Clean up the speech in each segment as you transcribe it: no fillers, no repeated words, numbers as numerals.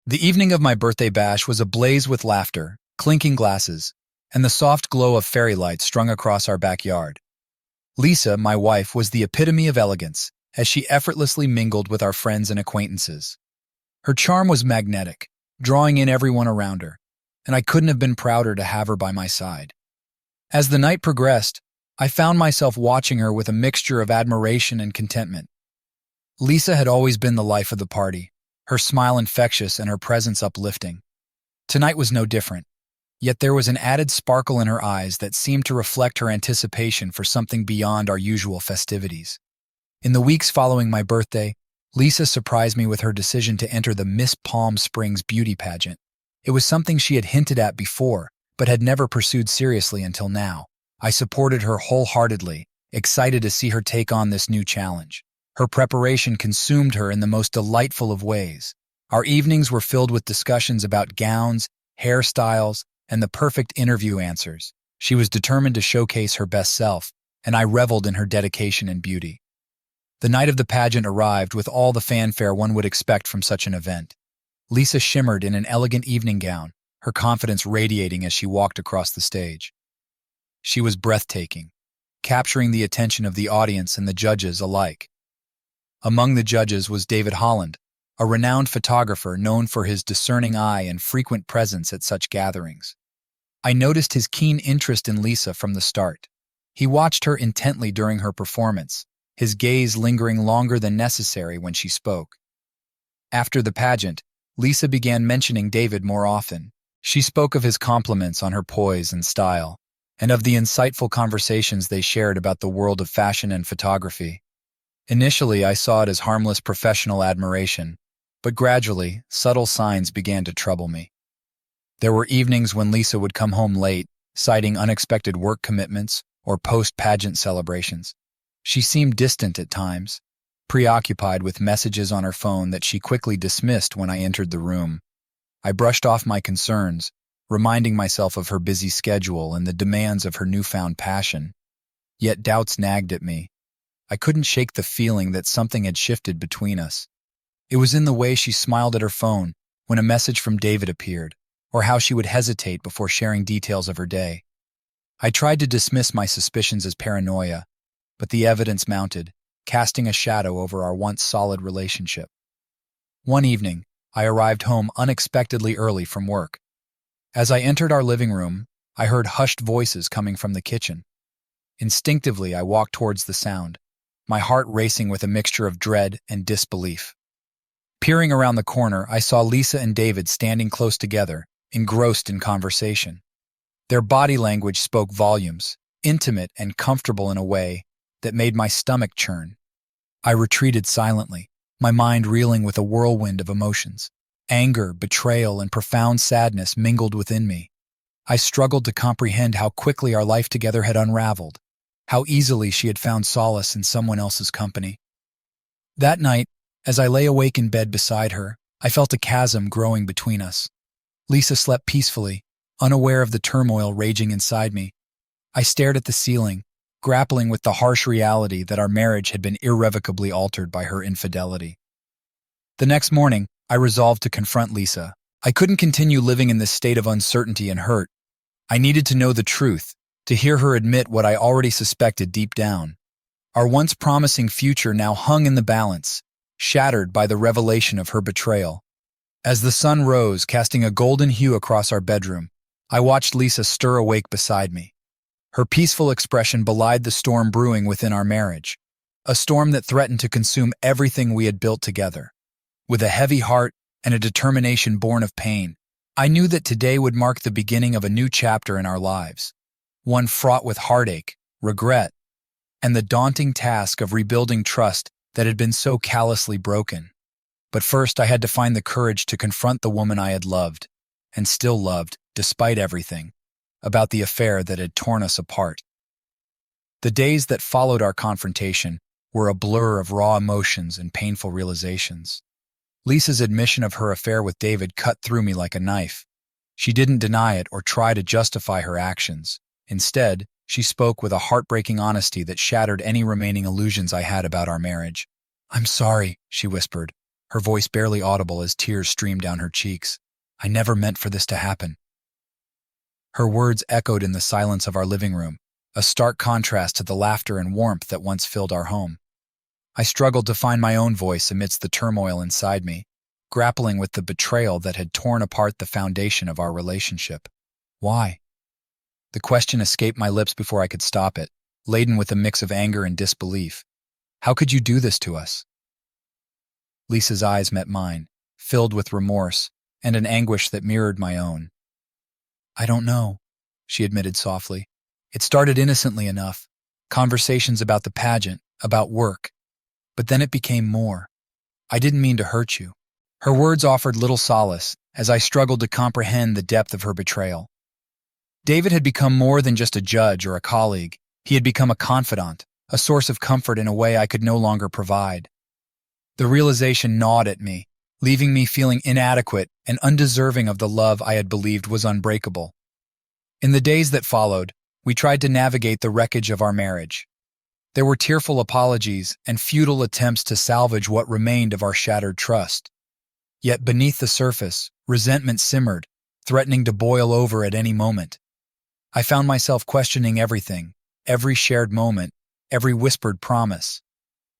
The evening of my birthday bash was ablaze with laughter, clinking glasses, and the soft glow of fairy lights strung across our backyard. Lisa, my wife, was the epitome of elegance, as she effortlessly mingled with our friends and acquaintances. Her charm was magnetic, drawing in everyone around her, and I couldn't have been prouder to have her by my side. As the night progressed, I found myself watching her with a mixture of admiration and contentment. Lisa had always been the life of the party, her smile infectious and her presence uplifting. Tonight was no different, yet there was an added sparkle in her eyes that seemed to reflect her anticipation for something beyond our usual festivities. In the weeks following my birthday, Lisa surprised me with her decision to enter the Miss Palm Springs beauty pageant. It was something she had hinted at before, but had never pursued seriously until now. I supported her wholeheartedly, excited to see her take on this new challenge. Her preparation consumed her in the most delightful of ways. Our evenings were filled with discussions about gowns, hairstyles, and the perfect interview answers. She was determined to showcase her best self, and I reveled in her dedication and beauty. The night of the pageant arrived with all the fanfare one would expect from such an event. Lisa shimmered in an elegant evening gown, her confidence radiating as she walked across the stage. She was breathtaking, capturing the attention of the audience and the judges alike. Among the judges was David Holland, a renowned photographer known for his discerning eye and frequent presence at such gatherings. I noticed his keen interest in Lisa from the start. He watched her intently during her performance, his gaze lingering longer than necessary when she spoke. After the pageant, Lisa began mentioning David more often. She spoke of his compliments on her poise and style, and of the insightful conversations they shared about the world of fashion and photography. Initially, I saw it as harmless professional admiration, but gradually, subtle signs began to trouble me. There were evenings when Lisa would come home late, citing unexpected work commitments or post-pageant celebrations. She seemed distant at times, preoccupied with messages on her phone that she quickly dismissed when I entered the room. I brushed off my concerns, reminding myself of her busy schedule and the demands of her newfound passion. Yet doubts nagged at me. I couldn't shake the feeling that something had shifted between us. It was in the way she smiled at her phone when a message from David appeared, or how she would hesitate before sharing details of her day. I tried to dismiss my suspicions as paranoia, but the evidence mounted, casting a shadow over our once solid relationship. One evening, I arrived home unexpectedly early from work. As I entered our living room, I heard hushed voices coming from the kitchen. Instinctively, I walked towards the sound, my heart racing with a mixture of dread and disbelief. Peering around the corner, I saw Lisa and David standing close together, engrossed in conversation. Their body language spoke volumes, intimate and comfortable in a way that made my stomach churn. I retreated silently, my mind reeling with a whirlwind of emotions. Anger, betrayal, and profound sadness mingled within me. I struggled to comprehend how quickly our life together had unraveled, how easily she had found solace in someone else's company. That night, as I lay awake in bed beside her, I felt a chasm growing between us. Lisa slept peacefully, unaware of the turmoil raging inside me. I stared at the ceiling, grappling with the harsh reality that our marriage had been irrevocably altered by her infidelity. The next morning, I resolved to confront Lisa. I couldn't continue living in this state of uncertainty and hurt. I needed to know the truth, to hear her admit what I already suspected deep down. Our once promising future now hung in the balance, shattered by the revelation of her betrayal. As the sun rose, casting a golden hue across our bedroom, I watched Lisa stir awake beside me. Her peaceful expression belied the storm brewing within our marriage, a storm that threatened to consume everything we had built together. With a heavy heart and a determination born of pain, I knew that today would mark the beginning of a new chapter in our lives, one fraught with heartache, regret, and the daunting task of rebuilding trust that had been so callously broken. But first, I had to find the courage to confront the woman I had loved, and still loved, despite everything, about the affair that had torn us apart. The days that followed our confrontation were a blur of raw emotions and painful realizations. Lisa's admission of her affair with David cut through me like a knife. She didn't deny it or try to justify her actions. Instead, she spoke with a heartbreaking honesty that shattered any remaining illusions I had about our marriage. "I'm sorry," she whispered, her voice barely audible as tears streamed down her cheeks. "I never meant for this to happen." Her words echoed in the silence of our living room, a stark contrast to the laughter and warmth that once filled our home. I struggled to find my own voice amidst the turmoil inside me, grappling with the betrayal that had torn apart the foundation of our relationship. Why? The question escaped my lips before I could stop it, laden with a mix of anger and disbelief. How could you do this to us? Lisa's eyes met mine, filled with remorse and an anguish that mirrored my own. "I don't know," she admitted softly. "It started innocently enough, conversations about the pageant, about work. But then it became more. I didn't mean to hurt you." Her words offered little solace as I struggled to comprehend the depth of her betrayal. David had become more than just a judge or a colleague. He had become a confidant, a source of comfort in a way I could no longer provide. The realization gnawed at me, leaving me feeling inadequate and undeserving of the love I had believed was unbreakable. In the days that followed, we tried to navigate the wreckage of our marriage. There were tearful apologies and futile attempts to salvage what remained of our shattered trust. Yet beneath the surface, resentment simmered, threatening to boil over at any moment. I found myself questioning everything, every shared moment, every whispered promise.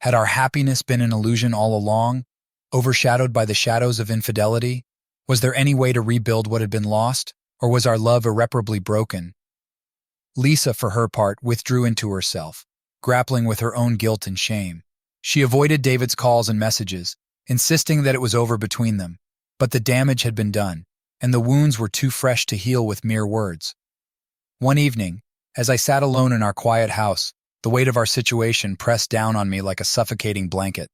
Had our happiness been an illusion all along, overshadowed by the shadows of infidelity? Was there any way to rebuild what had been lost, or was our love irreparably broken? Lisa, for her part, withdrew into herself, grappling with her own guilt and shame. She avoided David's calls and messages, insisting that it was over between them. But the damage had been done, and the wounds were too fresh to heal with mere words. One evening, as I sat alone in our quiet house, the weight of our situation pressed down on me like a suffocating blanket.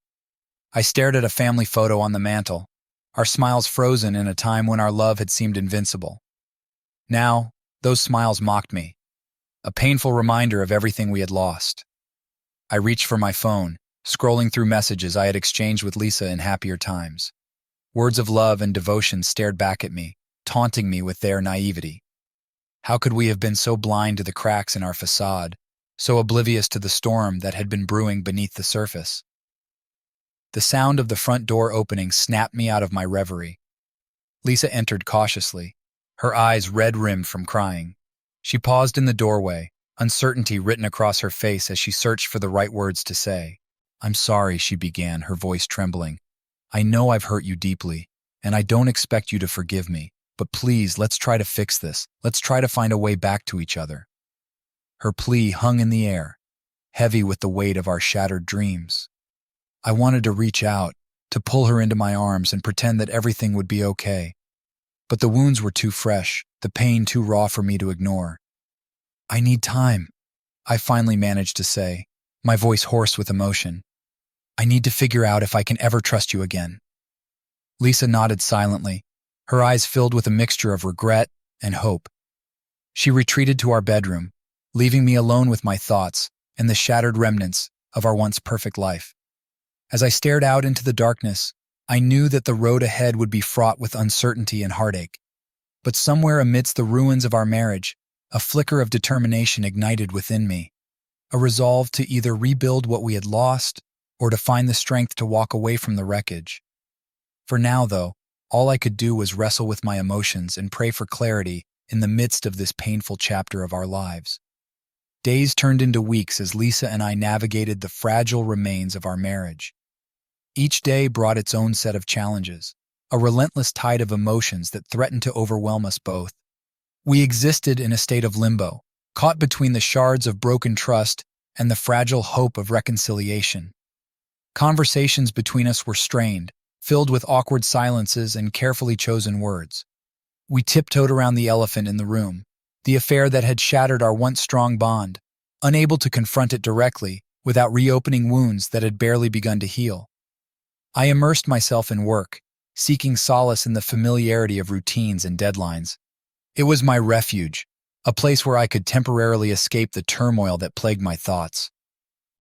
I stared at a family photo on the mantel, our smiles frozen in a time when our love had seemed invincible. Now, those smiles mocked me, a painful reminder of everything we had lost. I reached for my phone, scrolling through messages I had exchanged with Lisa in happier times. Words of love and devotion stared back at me, taunting me with their naivety. How could we have been so blind to the cracks in our facade, so oblivious to the storm that had been brewing beneath the surface? The sound of the front door opening snapped me out of my reverie. Lisa entered cautiously, her eyes red-rimmed from crying. She paused in the doorway, uncertainty written across her face as she searched for the right words to say. "I'm sorry," she began, her voice trembling. "I know I've hurt you deeply, and I don't expect you to forgive me. But please, let's try to fix this. Let's try to find a way back to each other." Her plea hung in the air, heavy with the weight of our shattered dreams. I wanted to reach out, to pull her into my arms and pretend that everything would be okay. But the wounds were too fresh, the pain too raw for me to ignore. "I need time," I finally managed to say, my voice hoarse with emotion. "I need to figure out if I can ever trust you again." Lisa nodded silently, her eyes filled with a mixture of regret and hope. She retreated to our bedroom, leaving me alone with my thoughts and the shattered remnants of our once perfect life. As I stared out into the darkness, I knew that the road ahead would be fraught with uncertainty and heartache. But somewhere amidst the ruins of our marriage, a flicker of determination ignited within me, a resolve to either rebuild what we had lost or to find the strength to walk away from the wreckage. For now, though, all I could do was wrestle with my emotions and pray for clarity in the midst of this painful chapter of our lives. Days turned into weeks as Lisa and I navigated the fragile remains of our marriage. Each day brought its own set of challenges, a relentless tide of emotions that threatened to overwhelm us both. We existed in a state of limbo, caught between the shards of broken trust and the fragile hope of reconciliation. Conversations between us were strained, filled with awkward silences and carefully chosen words. We tiptoed around the elephant in the room, the affair that had shattered our once strong bond, unable to confront it directly without reopening wounds that had barely begun to heal. I immersed myself in work, seeking solace in the familiarity of routines and deadlines. It was my refuge, a place where I could temporarily escape the turmoil that plagued my thoughts.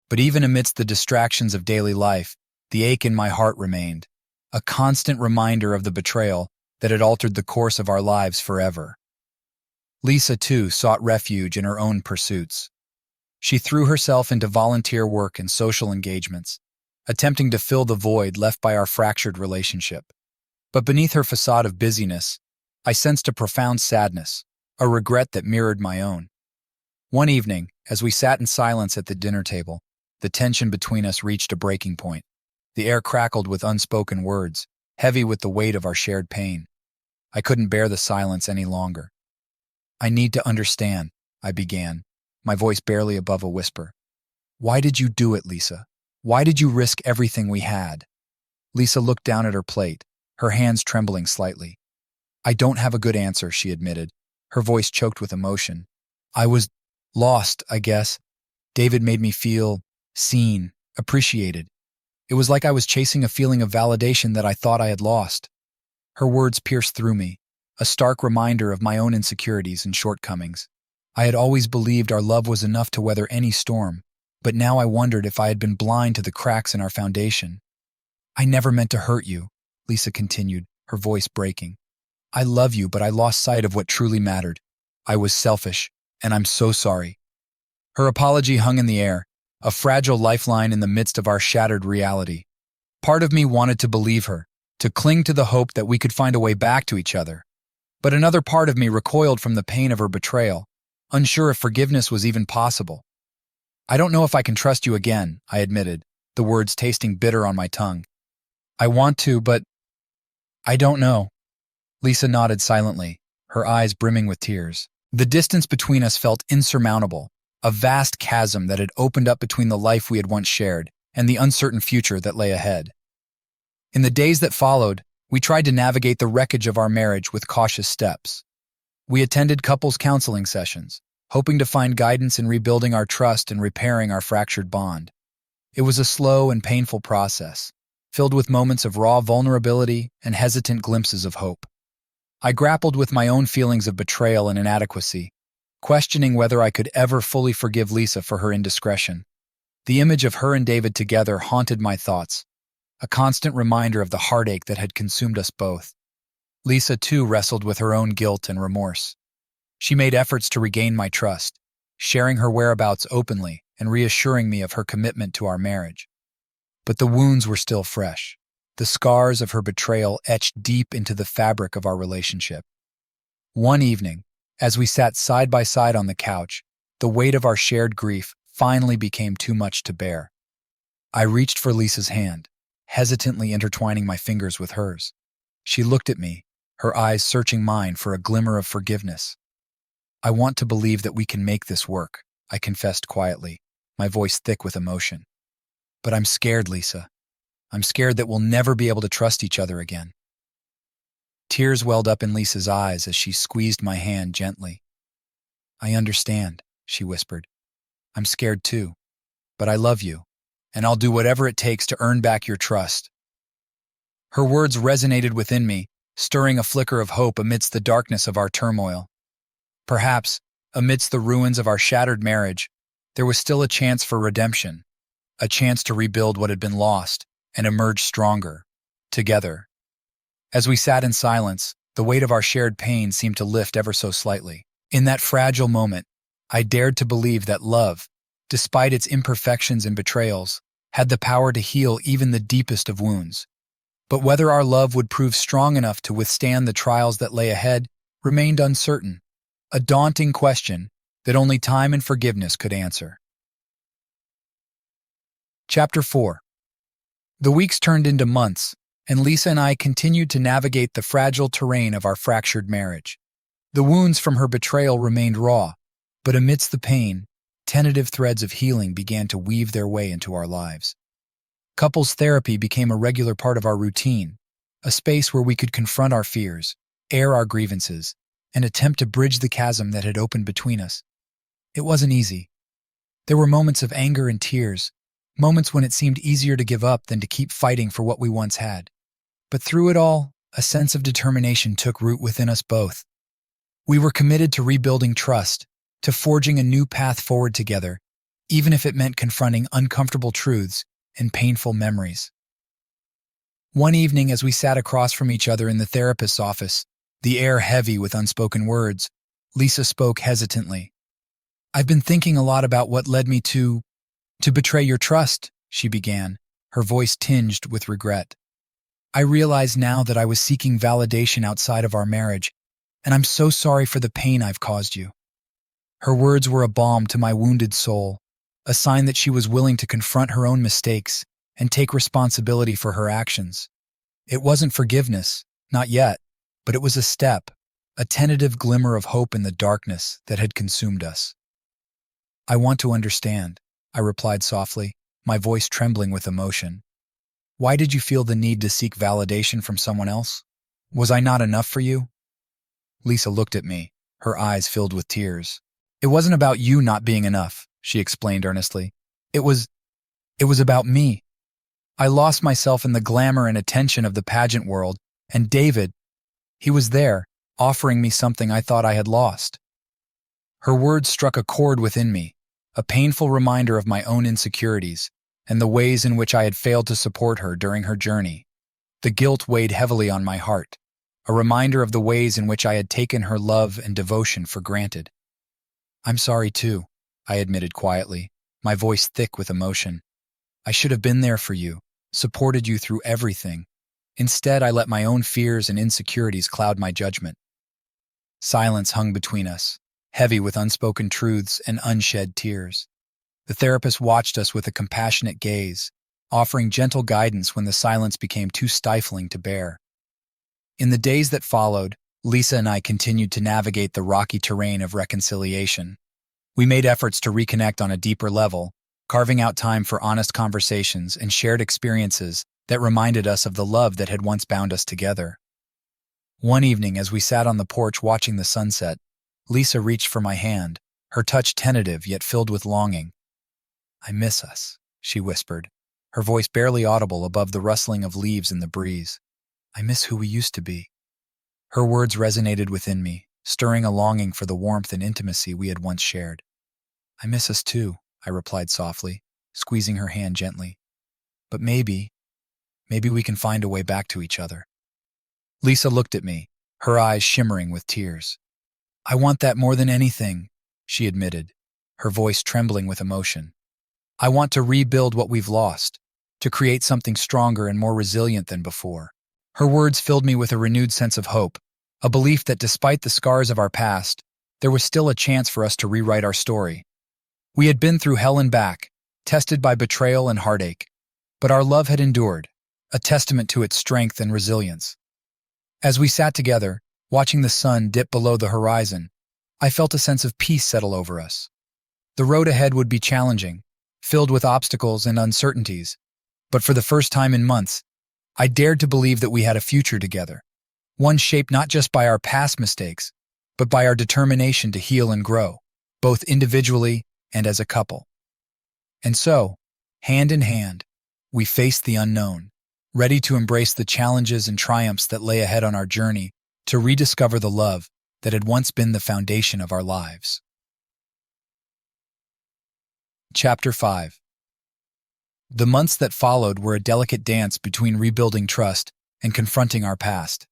But even amidst the distractions of daily life, the ache in my heart remained, a constant reminder of the betrayal that had altered the course of our lives forever. Lisa, too, sought refuge in her own pursuits. She threw herself into volunteer work and social engagements, attempting to fill the void left by our fractured relationship. But beneath her facade of busyness, I sensed a profound sadness, a regret that mirrored my own. One evening, as we sat in silence at the dinner table, the tension between us reached a breaking point. The air crackled with unspoken words, heavy with the weight of our shared pain. I couldn't bear the silence any longer. "I need to understand," I began, my voice barely above a whisper. "Why did you do it, Lisa? Why did you risk everything we had?" Lisa looked down at her plate, her hands trembling slightly. "I don't have a good answer," she admitted, her voice choked with emotion. "I was lost, I guess. David made me feel seen, appreciated. It was like I was chasing a feeling of validation that I thought I had lost." Her words pierced through me, a stark reminder of my own insecurities and shortcomings. I had always believed our love was enough to weather any storm, but now I wondered if I had been blind to the cracks in our foundation. "I never meant to hurt you," Lisa continued, her voice breaking. "I love you, but I lost sight of what truly mattered. I was selfish, and I'm so sorry." Her apology hung in the air, a fragile lifeline in the midst of our shattered reality. Part of me wanted to believe her, to cling to the hope that we could find a way back to each other. But another part of me recoiled from the pain of her betrayal, unsure if forgiveness was even possible. "I don't know if I can trust you again," I admitted, the words tasting bitter on my tongue. "I want to, but I don't know." Lisa nodded silently, her eyes brimming with tears. The distance between us felt insurmountable, a vast chasm that had opened up between the life we had once shared and the uncertain future that lay ahead. In the days that followed, we tried to navigate the wreckage of our marriage with cautious steps. We attended couples counseling sessions, hoping to find guidance in rebuilding our trust and repairing our fractured bond. It was a slow and painful process, filled with moments of raw vulnerability and hesitant glimpses of hope. I grappled with my own feelings of betrayal and inadequacy, questioning whether I could ever fully forgive Lisa for her indiscretion. The image of her and David together haunted my thoughts, a constant reminder of the heartache that had consumed us both. Lisa, too, wrestled with her own guilt and remorse. She made efforts to regain my trust, sharing her whereabouts openly and reassuring me of her commitment to our marriage. But the wounds were still fresh, the scars of her betrayal etched deep into the fabric of our relationship. One evening, as we sat side by side on the couch, the weight of our shared grief finally became too much to bear. I reached for Lisa's hand, hesitantly intertwining my fingers with hers. She looked at me, her eyes searching mine for a glimmer of forgiveness. "I want to believe that we can make this work," I confessed quietly, my voice thick with emotion. "But I'm scared, Lisa. I'm scared that we'll never be able to trust each other again." Tears welled up in Lisa's eyes as she squeezed my hand gently. "I understand," she whispered. "I'm scared too, but I love you, and I'll do whatever it takes to earn back your trust." Her words resonated within me, stirring a flicker of hope amidst the darkness of our turmoil. Perhaps, amidst the ruins of our shattered marriage, there was still a chance for redemption, a chance to rebuild what had been lost and emerge stronger, together. As we sat in silence, the weight of our shared pain seemed to lift ever so slightly. In that fragile moment, I dared to believe that love, despite its imperfections and betrayals, had the power to heal even the deepest of wounds. But whether our love would prove strong enough to withstand the trials that lay ahead remained uncertain, a daunting question that only time and forgiveness could answer. Chapter 4. The weeks turned into months, and Lisa and I continued to navigate the fragile terrain of our fractured marriage. The wounds from her betrayal remained raw, but amidst the pain, tentative threads of healing began to weave their way into our lives. Couples therapy became a regular part of our routine, a space where we could confront our fears, air our grievances, and attempt to bridge the chasm that had opened between us. It wasn't easy. There were moments of anger and tears, moments when it seemed easier to give up than to keep fighting for what we once had. But through it all, a sense of determination took root within us both. We were committed to rebuilding trust, to forging a new path forward together, even if it meant confronting uncomfortable truths and painful memories. One evening, as we sat across from each other in the therapist's office, the air heavy with unspoken words, Lisa spoke hesitantly. "I've been thinking a lot about what led me to betray your trust," she began, her voice tinged with regret. "I realize now that I was seeking validation outside of our marriage, and I'm so sorry for the pain I've caused you." Her words were a balm to my wounded soul, a sign that she was willing to confront her own mistakes and take responsibility for her actions. It wasn't forgiveness, not yet, but it was a step, a tentative glimmer of hope in the darkness that had consumed us. "I want to understand," I replied softly, my voice trembling with emotion. "Why did you feel the need to seek validation from someone else? Was I not enough for you?" Lisa looked at me, her eyes filled with tears. "It wasn't about you not being enough," she explained earnestly. It was about me. I lost myself in the glamour and attention of the pageant world, and David, he was there, offering me something I thought I had lost." Her words struck a chord within me, a painful reminder of my own insecurities and the ways in which I had failed to support her during her journey. The guilt weighed heavily on my heart, a reminder of the ways in which I had taken her love and devotion for granted. "I'm sorry too," I admitted quietly, my voice thick with emotion. "I should have been there for you, supported you through everything. Instead, I let my own fears and insecurities cloud my judgment." Silence hung between us, heavy with unspoken truths and unshed tears. The therapist watched us with a compassionate gaze, offering gentle guidance when the silence became too stifling to bear. In the days that followed, Lisa and I continued to navigate the rocky terrain of reconciliation. We made efforts to reconnect on a deeper level, carving out time for honest conversations and shared experiences that reminded us of the love that had once bound us together. One evening, as we sat on the porch watching the sunset, Lisa reached for my hand, her touch tentative yet filled with longing. "I miss us," she whispered, her voice barely audible above the rustling of leaves in the breeze. "I miss who we used to be." Her words resonated within me, stirring a longing for the warmth and intimacy we had once shared. "I miss us too," I replied softly, squeezing her hand gently. "But maybe we can find a way back to each other." Lisa looked at me, her eyes shimmering with tears. "I want that more than anything," she admitted, her voice trembling with emotion. "I want to rebuild what we've lost, to create something stronger and more resilient than before." Her words filled me with a renewed sense of hope, a belief that despite the scars of our past, there was still a chance for us to rewrite our story. We had been through hell and back, tested by betrayal and heartache, but our love had endured, a testament to its strength and resilience. As we sat together, watching the sun dip below the horizon, I felt a sense of peace settle over us. The road ahead would be challenging, filled with obstacles and uncertainties, but for the first time in months, I dared to believe that we had a future together, one shaped not just by our past mistakes, but by our determination to heal and grow, both individually and as a couple. And so, hand in hand, we faced the unknown, ready to embrace the challenges and triumphs that lay ahead on our journey to rediscover the love that had once been the foundation of our lives. Chapter 5. The months that followed were a delicate dance between rebuilding trust and confronting our past.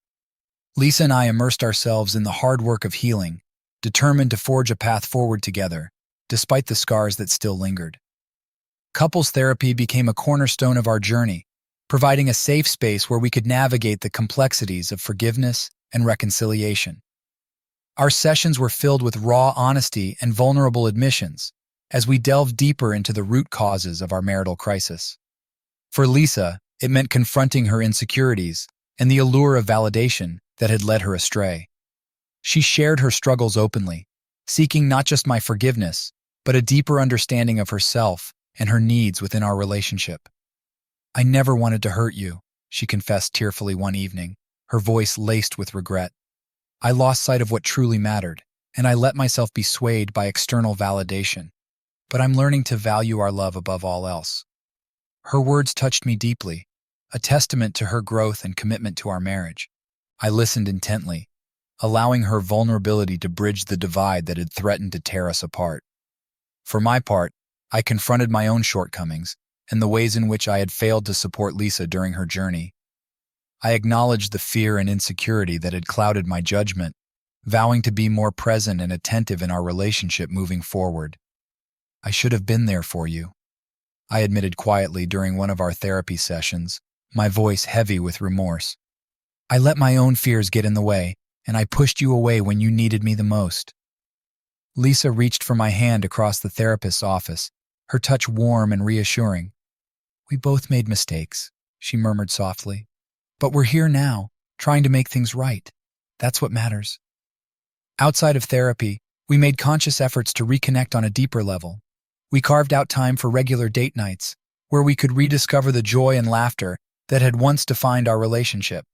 Lisa and I immersed ourselves in the hard work of healing, determined to forge a path forward together, despite the scars that still lingered. Couples therapy became a cornerstone of our journey, providing a safe space where we could navigate the complexities of forgiveness and reconciliation. Our sessions were filled with raw honesty and vulnerable admissions, as we delved deeper into the root causes of our marital crisis. For Lisa, it meant confronting her insecurities and the allure of validation that had led her astray. She shared her struggles openly, seeking not just my forgiveness, but a deeper understanding of herself and her needs within our relationship. "I never wanted to hurt you," she confessed tearfully one evening, her voice laced with regret. "I lost sight of what truly mattered, and I let myself be swayed by external validation. But I'm learning to value our love above all else." Her words touched me deeply, a testament to her growth and commitment to our marriage. I listened intently, allowing her vulnerability to bridge the divide that had threatened to tear us apart. For my part, I confronted my own shortcomings and the ways in which I had failed to support Lisa during her journey. I acknowledged the fear and insecurity that had clouded my judgment, vowing to be more present and attentive in our relationship moving forward. "I should have been there for you," I admitted quietly during one of our therapy sessions, my voice heavy with remorse. I let my own fears get in the way, and I pushed you away when you needed me the most. Lisa reached for my hand across the therapist's office, her touch warm and reassuring. We both made mistakes, she murmured softly. But we're here now, trying to make things right. That's what matters. Outside of therapy, we made conscious efforts to reconnect on a deeper level. We carved out time for regular date nights, where we could rediscover the joy and laughter that had once defined our relationship.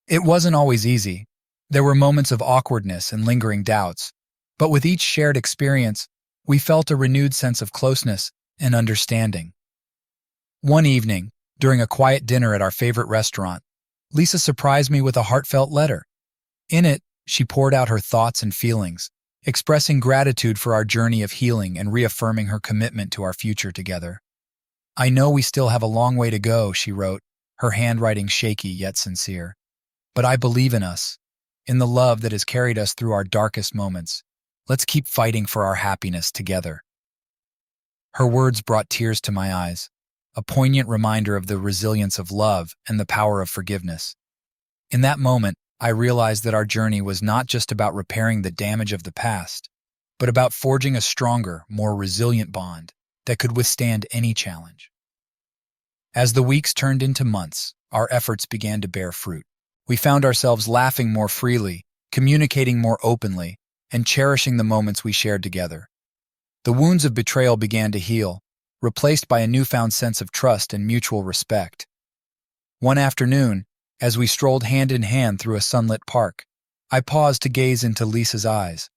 It wasn't always easy. There were moments of awkwardness and lingering doubts, but with each shared experience, we felt a renewed sense of closeness and understanding. One evening, during a quiet dinner at our favorite restaurant, Lisa surprised me with a heartfelt letter. In it, she poured out her thoughts and feelings, expressing gratitude for our journey of healing and reaffirming her commitment to our future together. I know we still have a long way to go, she wrote, her handwriting shaky yet sincere. But I believe in us, in the love that has carried us through our darkest moments. Let's keep fighting for our happiness together. Her words brought tears to my eyes, a poignant reminder of the resilience of love and the power of forgiveness. In that moment, I realized that our journey was not just about repairing the damage of the past, but about forging a stronger, more resilient bond that could withstand any challenge. As the weeks turned into months, our efforts began to bear fruit. We found ourselves laughing more freely, communicating more openly, and cherishing the moments we shared together. The wounds of betrayal began to heal, replaced by a newfound sense of trust and mutual respect. One afternoon, as we strolled hand in hand through a sunlit park, I paused to gaze into Lisa's eyes.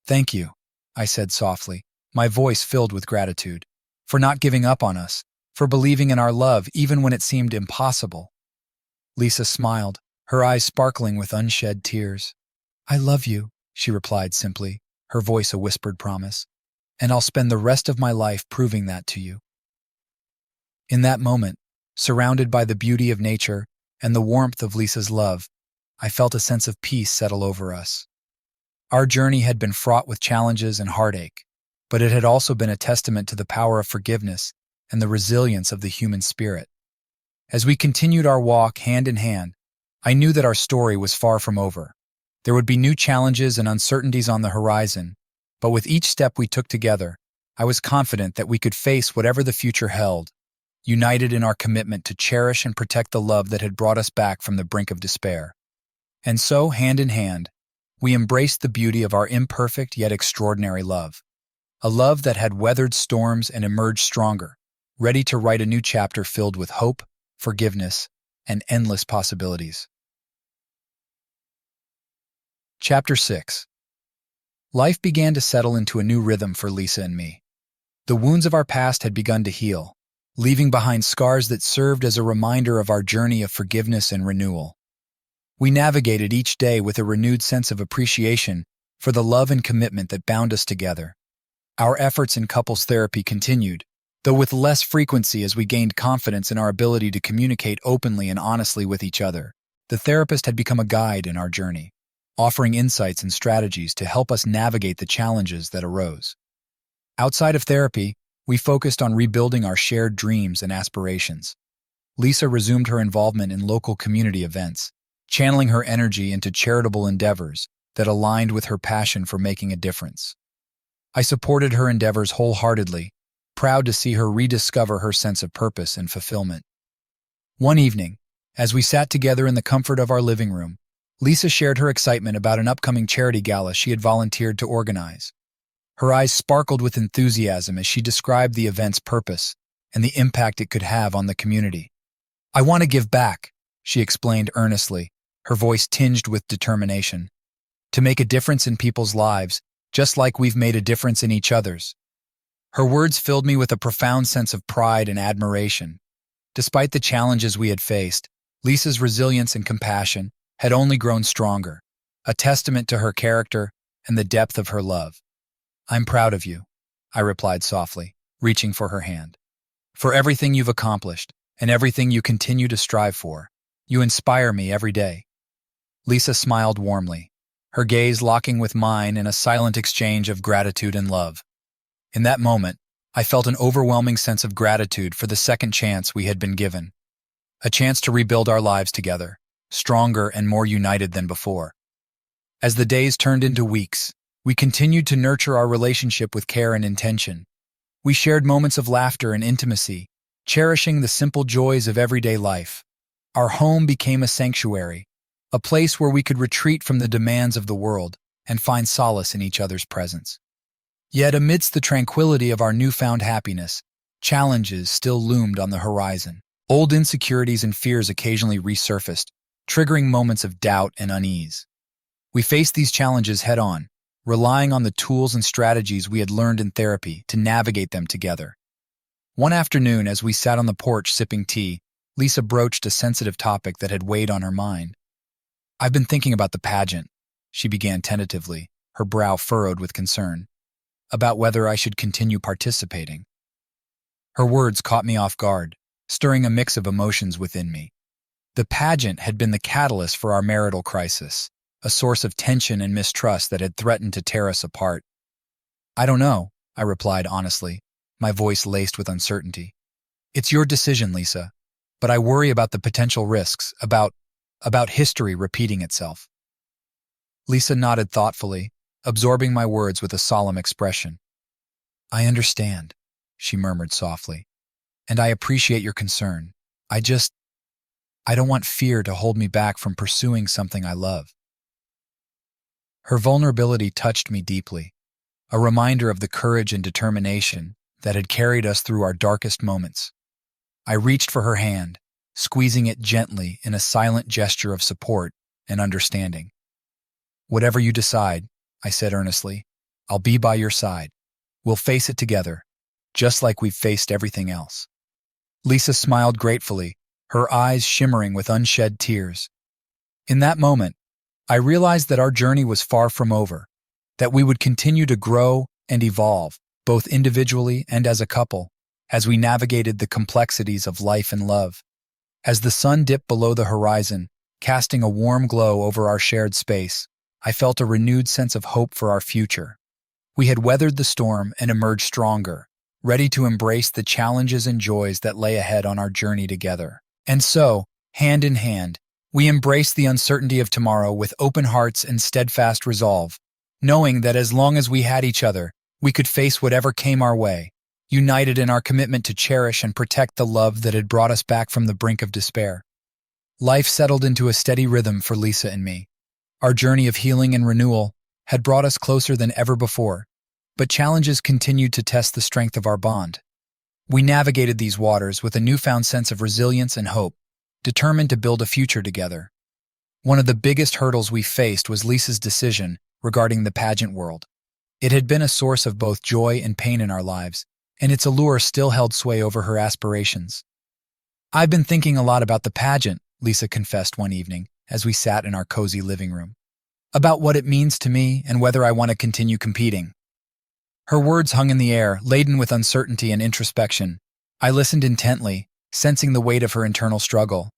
"Thank you," I said softly, my voice filled with gratitude, "for not giving up on us, for believing in our love even when it seemed impossible." Lisa smiled, her eyes sparkling with unshed tears. "I love you," she replied simply, her voice a whispered promise, "and I'll spend the rest of my life proving that to you." In that moment, surrounded by the beauty of nature and the warmth of Lisa's love, I felt a sense of peace settle over us. Our journey had been fraught with challenges and heartache, but it had also been a testament to the power of forgiveness and the resilience of the human spirit. As we continued our walk hand in hand, I knew that our story was far from over. There would be new challenges and uncertainties on the horizon, but with each step we took together, I was confident that we could face whatever the future held, united in our commitment to cherish and protect the love that had brought us back from the brink of despair. And so, hand in hand, we embraced the beauty of our imperfect yet extraordinary love, a love that had weathered storms and emerged stronger, ready to write a new chapter filled with hope, forgiveness, and endless possibilities. Chapter 6. Life began to settle into a new rhythm for Lisa and me. The wounds of our past had begun to heal, leaving behind scars that served as a reminder of our journey of forgiveness and renewal. We navigated each day with a renewed sense of appreciation for the love and commitment that bound us together. Our efforts in couples therapy continued, though with less frequency as we gained confidence in our ability to communicate openly and honestly with each other. The therapist had become a guide in our journey, offering insights and strategies to help us navigate the challenges that arose. Outside of therapy, we focused on rebuilding our shared dreams and aspirations. Lisa resumed her involvement in local community events, channeling her energy into charitable endeavors that aligned with her passion for making a difference. I supported her endeavors wholeheartedly, proud to see her rediscover her sense of purpose and fulfillment. One evening, as we sat together in the comfort of our living room, Lisa shared her excitement about an upcoming charity gala she had volunteered to organize. Her eyes sparkled with enthusiasm as she described the event's purpose and the impact it could have on the community. "I want to give back," she explained earnestly, her voice tinged with determination. "To make a difference in people's lives, just like we've made a difference in each other's." Her words filled me with a profound sense of pride and admiration. Despite the challenges we had faced, Lisa's resilience and compassion had only grown stronger, a testament to her character and the depth of her love. "I'm proud of you," I replied softly, reaching for her hand. "For everything you've accomplished and everything you continue to strive for. You inspire me every day." Lisa smiled warmly, her gaze locking with mine in a silent exchange of gratitude and love. In that moment, I felt an overwhelming sense of gratitude for the second chance we had been given, a chance to rebuild our lives together, stronger and more united than before. As the days turned into weeks, we continued to nurture our relationship with care and intention. We shared moments of laughter and intimacy, cherishing the simple joys of everyday life. Our home became a sanctuary, a place where we could retreat from the demands of the world and find solace in each other's presence. Yet amidst the tranquility of our newfound happiness, challenges still loomed on the horizon. Old insecurities and fears occasionally resurfaced, triggering moments of doubt and unease. We faced these challenges head-on, relying on the tools and strategies we had learned in therapy to navigate them together. One afternoon, as we sat on the porch sipping tea, Lisa broached a sensitive topic that had weighed on her mind. "I've been thinking about the pageant," she began tentatively, her brow furrowed with concern, "about whether I should continue participating." Her words caught me off guard, stirring a mix of emotions within me. The pageant had been the catalyst for our marital crisis, a source of tension and mistrust that had threatened to tear us apart. "I don't know," I replied honestly, my voice laced with uncertainty. "It's your decision, Lisa, but I worry about the potential risks, about history repeating itself." Lisa nodded thoughtfully, absorbing my words with a solemn expression. "I understand," she murmured softly, "and I appreciate your concern. I don't want fear to hold me back from pursuing something I love." Her vulnerability touched me deeply, a reminder of the courage and determination that had carried us through our darkest moments. I reached for her hand, squeezing it gently in a silent gesture of support and understanding. "Whatever you decide," I said earnestly, "I'll be by your side. We'll face it together, just like we've faced everything else." Lisa smiled gratefully, her eyes shimmering with unshed tears. In that moment, I realized that our journey was far from over, that we would continue to grow and evolve, both individually and as a couple, as we navigated the complexities of life and love. As the sun dipped below the horizon, casting a warm glow over our shared space, I felt a renewed sense of hope for our future. We had weathered the storm and emerged stronger, ready to embrace the challenges and joys that lay ahead on our journey together. And so, hand in hand, we embraced the uncertainty of tomorrow with open hearts and steadfast resolve, knowing that as long as we had each other, we could face whatever came our way, united in our commitment to cherish and protect the love that had brought us back from the brink of despair. Life settled into a steady rhythm for Lisa and me. Our journey of healing and renewal had brought us closer than ever before, but challenges continued to test the strength of our bond. We navigated these waters with a newfound sense of resilience and hope, determined to build a future together. One of the biggest hurdles we faced was Lisa's decision regarding the pageant world. It had been a source of both joy and pain in our lives, and its allure still held sway over her aspirations. "I've been thinking a lot about the pageant," Lisa confessed one evening, as we sat in our cozy living room, "about what it means to me and whether I want to continue competing." Her words hung in the air, laden with uncertainty and introspection. I listened intently, sensing the weight of her internal struggle.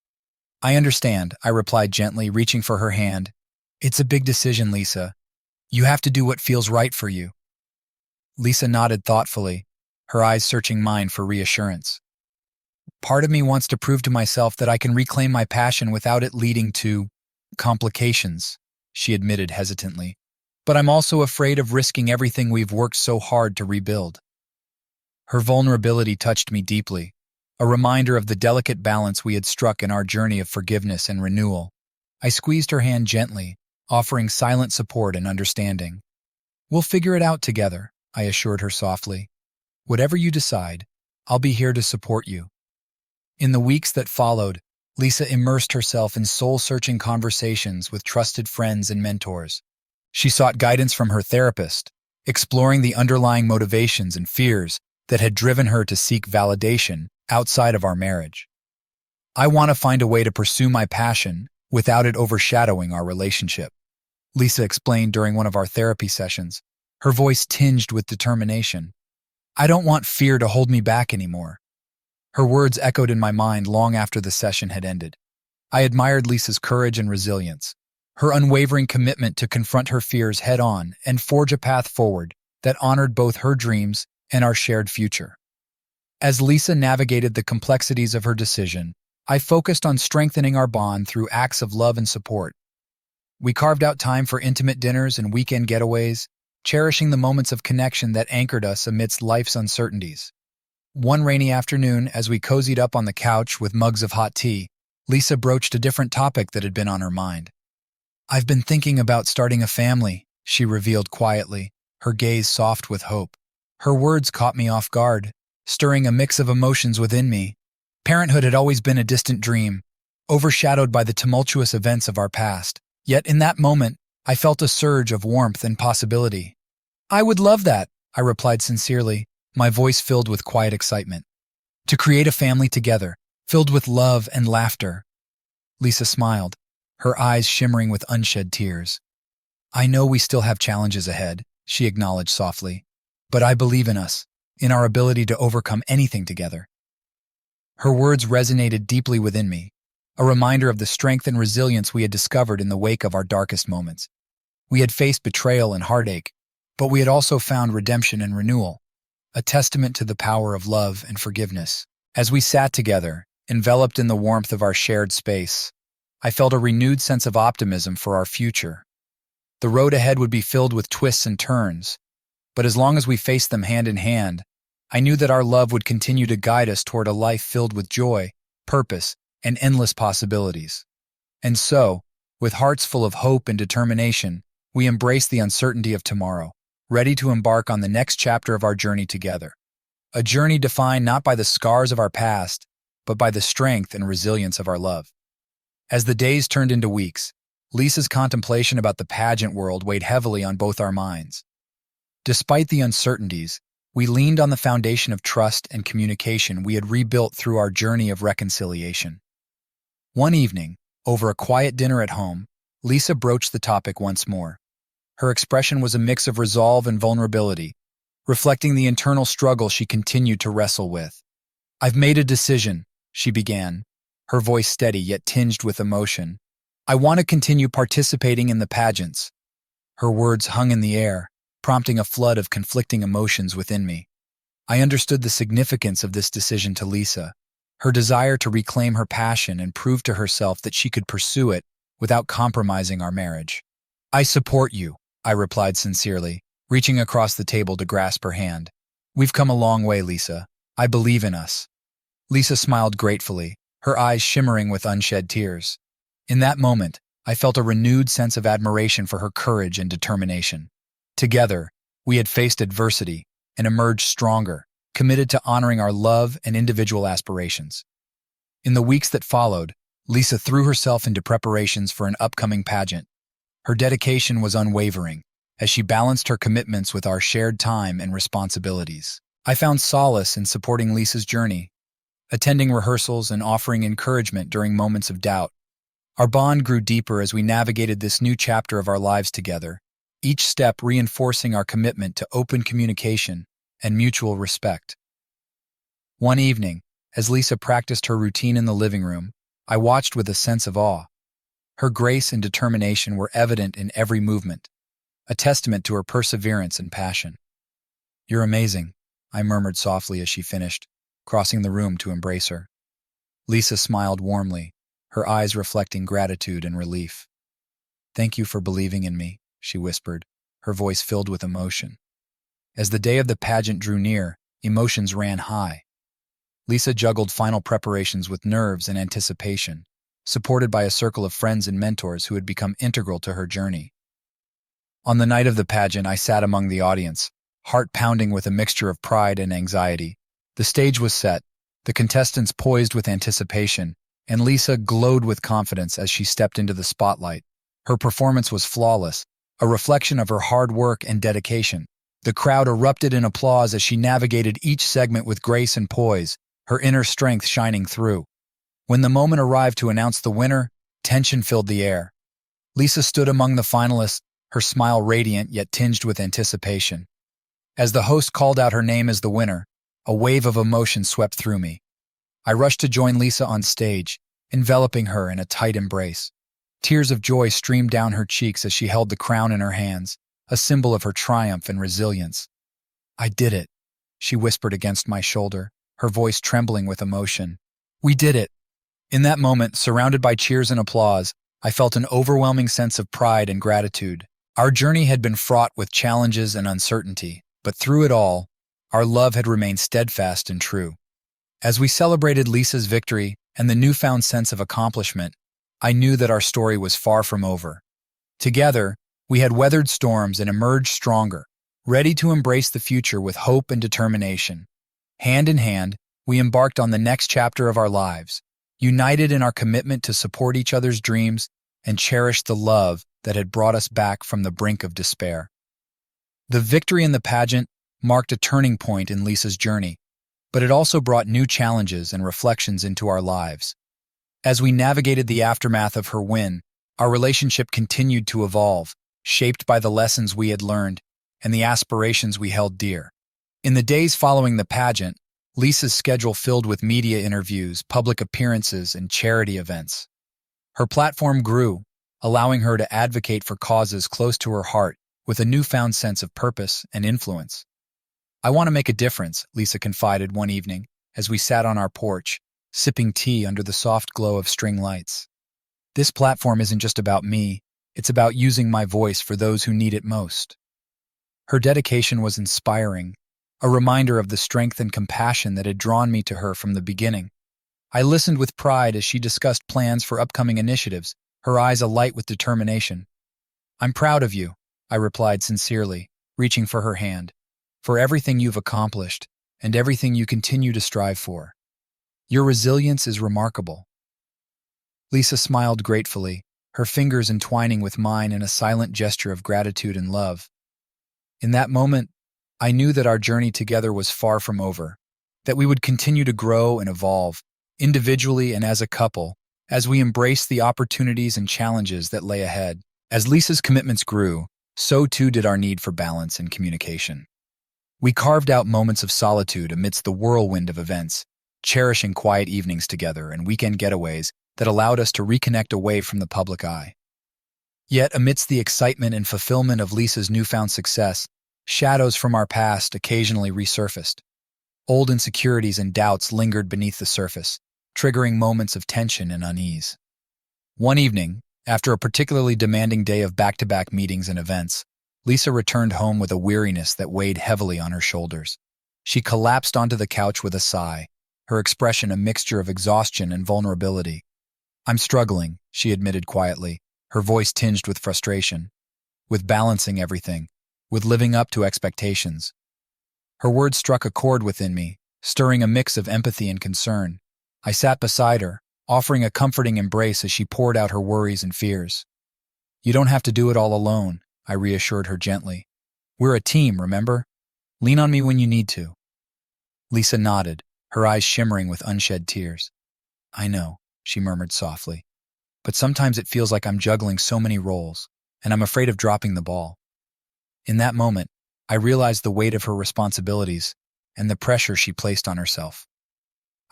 "I understand," I replied gently, reaching for her hand. "It's a big decision, Lisa. You have to do what feels right for you." Lisa nodded thoughtfully, her eyes searching mine for reassurance. "Part of me wants to prove to myself that I can reclaim my passion without it leading to complications," she admitted hesitantly. "But I'm also afraid of risking everything we've worked so hard to rebuild." Her vulnerability touched me deeply, a reminder of the delicate balance we had struck in our journey of forgiveness and renewal. I squeezed her hand gently, offering silent support and understanding. "We'll figure it out together," I assured her softly. "Whatever you decide, I'll be here to support you." In the weeks that followed, Lisa immersed herself in soul-searching conversations with trusted friends and mentors. She sought guidance from her therapist, exploring the underlying motivations and fears that had driven her to seek validation outside of our marriage. "I want to find a way to pursue my passion without it overshadowing our relationship," Lisa explained during one of our therapy sessions, her voice tinged with determination. "I don't want fear to hold me back anymore." Her words echoed in my mind long after the session had ended. I admired Lisa's courage and resilience, her unwavering commitment to confront her fears head-on and forge a path forward that honored both her dreams and our shared future. As Lisa navigated the complexities of her decision, I focused on strengthening our bond through acts of love and support. We carved out time for intimate dinners and weekend getaways, cherishing the moments of connection that anchored us amidst life's uncertainties. One rainy afternoon, as we cozied up on the couch with mugs of hot tea, Lisa broached a different topic that had been on her mind. "I've been thinking about starting a family," she revealed quietly, her gaze soft with hope. Her words caught me off guard, stirring a mix of emotions within me. Parenthood had always been a distant dream, overshadowed by the tumultuous events of our past. Yet in that moment, I felt a surge of warmth and possibility. "I would love that," I replied sincerely, my voice filled with quiet excitement. "To create a family together, filled with love and laughter." Lisa smiled, her eyes shimmering with unshed tears. "I know we still have challenges ahead," she acknowledged softly, "but I believe in us, in our ability to overcome anything together." Her words resonated deeply within me, a reminder of the strength and resilience we had discovered in the wake of our darkest moments. We had faced betrayal and heartache, but we had also found redemption and renewal, a testament to the power of love and forgiveness. As we sat together, enveloped in the warmth of our shared space, I felt a renewed sense of optimism for our future. The road ahead would be filled with twists and turns, but as long as we faced them hand in hand, I knew that our love would continue to guide us toward a life filled with joy, purpose, and endless possibilities. And so, with hearts full of hope and determination, we embraced the uncertainty of tomorrow, ready to embark on the next chapter of our journey together. A journey defined not by the scars of our past, but by the strength and resilience of our love. As the days turned into weeks, Lisa's contemplation about the pageant world weighed heavily on both our minds. Despite the uncertainties, we leaned on the foundation of trust and communication we had rebuilt through our journey of reconciliation. One evening, over a quiet dinner at home, Lisa broached the topic once more. Her expression was a mix of resolve and vulnerability, reflecting the internal struggle she continued to wrestle with. "I've made a decision," she began, her voice steady yet tinged with emotion. "I want to continue participating in the pageants." Her words hung in the air, prompting a flood of conflicting emotions within me. I understood the significance of this decision to Lisa, her desire to reclaim her passion and prove to herself that she could pursue it without compromising our marriage. "I support you," I replied sincerely, reaching across the table to grasp her hand. "We've come a long way, Lisa. I believe in us." Lisa smiled gratefully, her eyes shimmering with unshed tears. In that moment, I felt a renewed sense of admiration for her courage and determination. Together, we had faced adversity and emerged stronger, committed to honoring our love and individual aspirations. In the weeks that followed, Lisa threw herself into preparations for an upcoming pageant. Her dedication was unwavering, as she balanced her commitments with our shared time and responsibilities. I found solace in supporting Lisa's journey, attending rehearsals and offering encouragement during moments of doubt. Our bond grew deeper as we navigated this new chapter of our lives together, each step reinforcing our commitment to open communication and mutual respect. One evening, as Lisa practiced her routine in the living room, I watched with a sense of awe. Her grace and determination were evident in every movement, a testament to her perseverance and passion. "You're amazing," I murmured softly as she finished, crossing the room to embrace her. Lisa smiled warmly, her eyes reflecting gratitude and relief. "Thank you for believing in me," she whispered, her voice filled with emotion. As the day of the pageant drew near, emotions ran high. Lisa juggled final preparations with nerves and anticipation, supported by a circle of friends and mentors who had become integral to her journey. On the night of the pageant, I sat among the audience, heart pounding with a mixture of pride and anxiety. The stage was set, the contestants poised with anticipation, and Lisa glowed with confidence as she stepped into the spotlight. Her performance was flawless, a reflection of her hard work and dedication. The crowd erupted in applause as she navigated each segment with grace and poise, her inner strength shining through. When the moment arrived to announce the winner, tension filled the air. Lisa stood among the finalists, her smile radiant yet tinged with anticipation. As the host called out her name as the winner, a wave of emotion swept through me. I rushed to join Lisa on stage, enveloping her in a tight embrace. Tears of joy streamed down her cheeks as she held the crown in her hands, a symbol of her triumph and resilience. "I did it," she whispered against my shoulder, her voice trembling with emotion. We did it! In that moment, surrounded by cheers and applause, I felt an overwhelming sense of pride and gratitude. Our journey had been fraught with challenges and uncertainty, but through it all, our love had remained steadfast and true. As we celebrated Lisa's victory and the newfound sense of accomplishment, I knew that our story was far from over. Together, we had weathered storms and emerged stronger, ready to embrace the future with hope and determination. Hand in hand, we embarked on the next chapter of our lives, united in our commitment to support each other's dreams and cherish the love that had brought us back from the brink of despair. The victory in the pageant marked a turning point in Lisa's journey, but it also brought new challenges and reflections into our lives. As we navigated the aftermath of her win, our relationship continued to evolve, shaped by the lessons we had learned and the aspirations we held dear. In the days following the pageant, Lisa's schedule filled with media interviews, public appearances, and charity events. Her platform grew, allowing her to advocate for causes close to her heart with a newfound sense of purpose and influence. I want to make a difference, Lisa confided one evening as we sat on our porch, sipping tea under the soft glow of string lights. This platform isn't just about me, it's about using my voice for those who need it most. Her dedication was inspiring, a reminder of the strength and compassion that had drawn me to her from the beginning. I listened with pride as she discussed plans for upcoming initiatives, her eyes alight with determination. I'm proud of you, I replied sincerely, reaching for her hand, for everything you've accomplished and everything you continue to strive for. Your resilience is remarkable. Lisa smiled gratefully, her fingers entwining with mine in a silent gesture of gratitude and love. In that moment, I knew that our journey together was far from over, that we would continue to grow and evolve, individually and as a couple, as we embraced the opportunities and challenges that lay ahead. As Lisa's commitments grew, so too did our need for balance and communication. We carved out moments of solitude amidst the whirlwind of events, cherishing quiet evenings together and weekend getaways that allowed us to reconnect away from the public eye. Yet, amidst the excitement and fulfillment of Lisa's newfound success, shadows from our past occasionally resurfaced. Old insecurities and doubts lingered beneath the surface, triggering moments of tension and unease. One evening, after a particularly demanding day of back-to-back meetings and events, Lisa returned home with a weariness that weighed heavily on her shoulders. She collapsed onto the couch with a sigh, her expression a mixture of exhaustion and vulnerability. I'm struggling, she admitted quietly, her voice tinged with frustration. With balancing everything, with living up to expectations. Her words struck a chord within me, stirring a mix of empathy and concern. I sat beside her, offering a comforting embrace as she poured out her worries and fears. You don't have to do it all alone, I reassured her gently. We're a team, remember? Lean on me when you need to. Lisa nodded, her eyes shimmering with unshed tears. I know, she murmured softly. But sometimes it feels like I'm juggling so many roles, and I'm afraid of dropping the ball. In that moment, I realized the weight of her responsibilities and the pressure she placed on herself.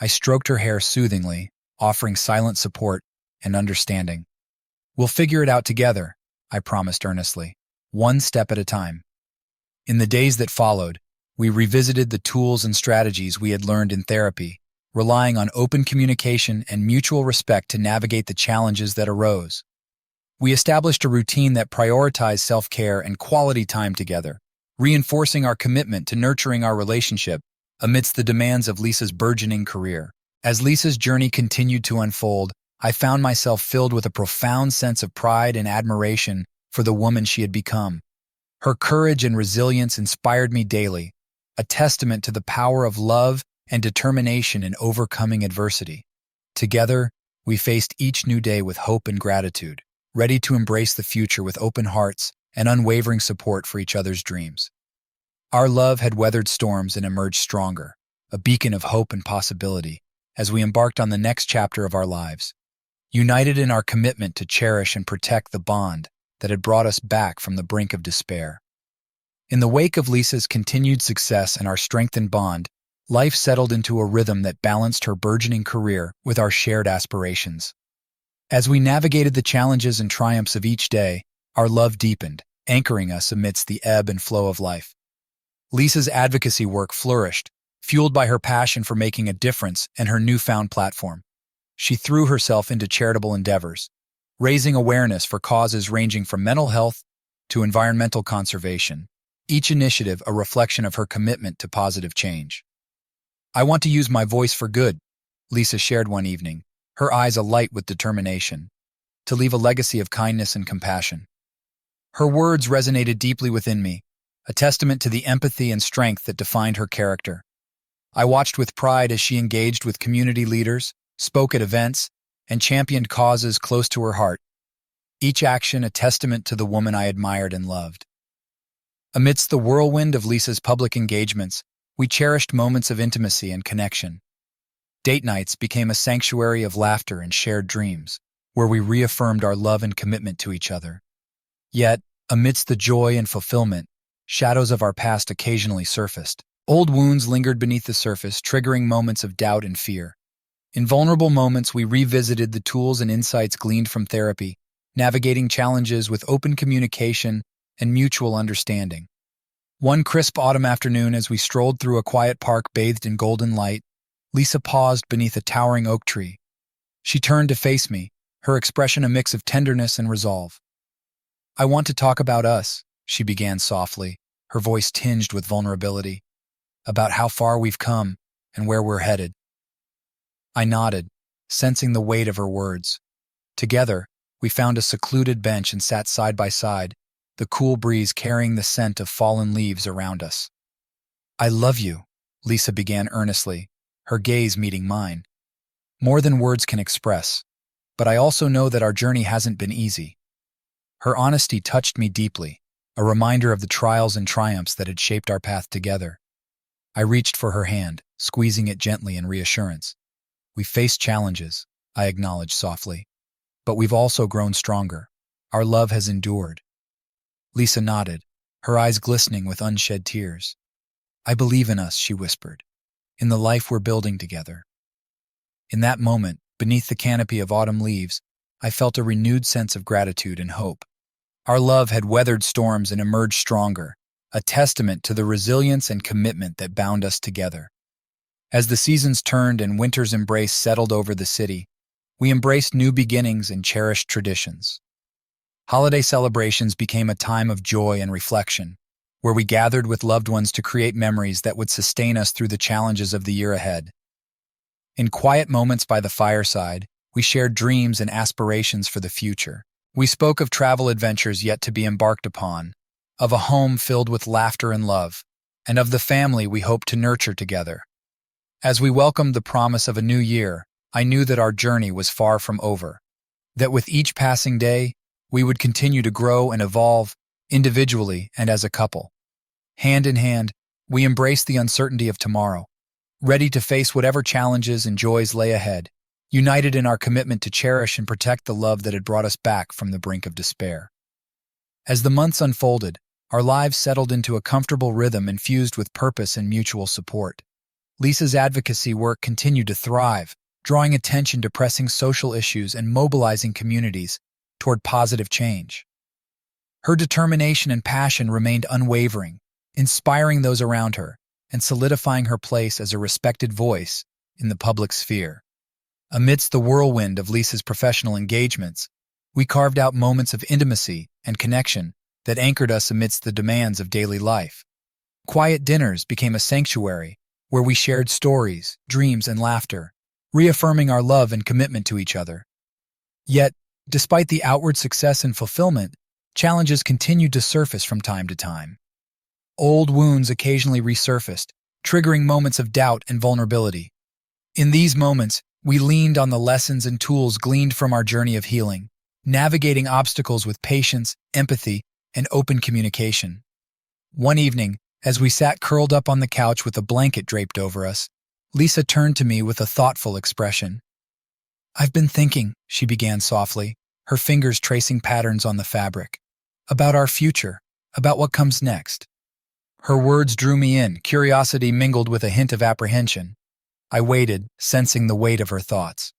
I stroked her hair soothingly, offering silent support and understanding. We'll figure it out together, I promised earnestly, one step at a time. In the days that followed, we revisited the tools and strategies we had learned in therapy, relying on open communication and mutual respect to navigate the challenges that arose. We established a routine that prioritized self-care and quality time together, reinforcing our commitment to nurturing our relationship amidst the demands of Lisa's burgeoning career. As Lisa's journey continued to unfold, I found myself filled with a profound sense of pride and admiration for the woman she had become. Her courage and resilience inspired me daily, a testament to the power of love and determination in overcoming adversity. Together, we faced each new day with hope and gratitude, ready to embrace the future with open hearts and unwavering support for each other's dreams. Our love had weathered storms and emerged stronger, a beacon of hope and possibility, as we embarked on the next chapter of our lives, united in our commitment to cherish and protect the bond that had brought us back from the brink of despair. In the wake of Lisa's continued success and our strengthened bond, life settled into a rhythm that balanced her burgeoning career with our shared aspirations. As we navigated the challenges and triumphs of each day, our love deepened, anchoring us amidst the ebb and flow of life. Lisa's advocacy work flourished, fueled by her passion for making a difference and her newfound platform. She threw herself into charitable endeavors, raising awareness for causes ranging from mental health to environmental conservation, each initiative a reflection of her commitment to positive change. "I want to use my voice for good," Lisa shared one evening, her eyes alight with determination, "to leave a legacy of kindness and compassion." Her words resonated deeply within me, a testament to the empathy and strength that defined her character. I watched with pride as she engaged with community leaders, spoke at events, and championed causes close to her heart, each action a testament to the woman I admired and loved. Amidst the whirlwind of Lisa's public engagements, we cherished moments of intimacy and connection. Date nights became a sanctuary of laughter and shared dreams, where we reaffirmed our love and commitment to each other. Yet, amidst the joy and fulfillment, shadows of our past occasionally surfaced. Old wounds lingered beneath the surface, triggering moments of doubt and fear. In vulnerable moments, we revisited the tools and insights gleaned from therapy, navigating challenges with open communication and mutual understanding. One crisp autumn afternoon, as we strolled through a quiet park bathed in golden light, Lisa paused beneath a towering oak tree. She turned to face me, her expression a mix of tenderness and resolve. "I want to talk about us," she began softly, her voice tinged with vulnerability, "about how far we've come and where we're headed." I nodded, sensing the weight of her words. Together, we found a secluded bench and sat side by side, the cool breeze carrying the scent of fallen leaves around us. "I love you," Lisa began earnestly, her gaze meeting mine. "More than words can express, but I also know that our journey hasn't been easy." Her honesty touched me deeply, a reminder of the trials and triumphs that had shaped our path together. I reached for her hand, squeezing it gently in reassurance. "We faced challenges," I acknowledged softly, "but we've also grown stronger. Our love has endured." Lisa nodded, her eyes glistening with unshed tears. "I believe in us," she whispered, "in the life we're building together." In that moment, beneath the canopy of autumn leaves, I felt a renewed sense of gratitude and hope. Our love had weathered storms and emerged stronger, a testament to the resilience and commitment that bound us together. As the seasons turned and winter's embrace settled over the city, we embraced new beginnings and cherished traditions. Holiday celebrations became a time of joy and reflection, where we gathered with loved ones to create memories that would sustain us through the challenges of the year ahead. In quiet moments by the fireside, we shared dreams and aspirations for the future. We spoke of travel adventures yet to be embarked upon, of a home filled with laughter and love, and of the family we hoped to nurture together. As we welcomed the promise of a new year, I knew that our journey was far from over, that with each passing day, we would continue to grow and evolve, individually and as a couple. Hand in hand, we embraced the uncertainty of tomorrow, ready to face whatever challenges and joys lay ahead, united in our commitment to cherish and protect the love that had brought us back from the brink of despair. As the months unfolded, our lives settled into a comfortable rhythm infused with purpose and mutual support. Lisa's advocacy work continued to thrive, drawing attention to pressing social issues and mobilizing communities toward positive change. Her determination and passion remained unwavering, inspiring those around her and solidifying her place as a respected voice in the public sphere. Amidst the whirlwind of Lisa's professional engagements, we carved out moments of intimacy and connection that anchored us amidst the demands of daily life. Quiet dinners became a sanctuary where we shared stories, dreams, and laughter, reaffirming our love and commitment to each other. Yet, despite the outward success and fulfillment, challenges continued to surface from time to time. Old wounds occasionally resurfaced, triggering moments of doubt and vulnerability. In these moments, we leaned on the lessons and tools gleaned from our journey of healing, navigating obstacles with patience, empathy, and open communication. One evening, as we sat curled up on the couch with a blanket draped over us, Lisa turned to me with a thoughtful expression. "I've been thinking," she began softly, her fingers tracing patterns on the fabric, "about our future, about what comes next." Her words drew me in, curiosity mingled with a hint of apprehension. I waited, sensing the weight of her thoughts.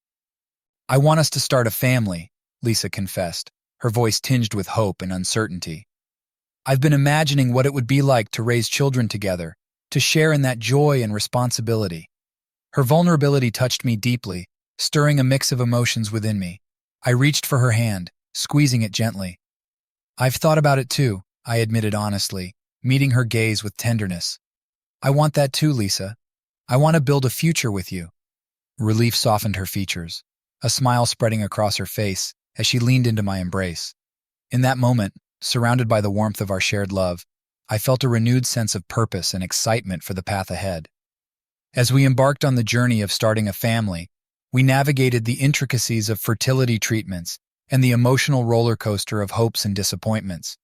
"I want us to start a family," Lisa confessed, her voice tinged with hope and uncertainty. I've been imagining what it would be like to raise children together, to share in that joy and responsibility. Her vulnerability touched me deeply, stirring a mix of emotions within me. I reached for her hand, squeezing it gently. I've thought about it too, I admitted honestly, meeting her gaze with tenderness. I want that too, Lisa. I want to build a future with you. Relief softened her features, a smile spreading across her face as she leaned into my embrace. In that moment, surrounded by the warmth of our shared love, I felt a renewed sense of purpose and excitement for the path ahead. As we embarked on the journey of starting a family, we navigated the intricacies of fertility treatments and the emotional roller coaster of hopes and disappointments.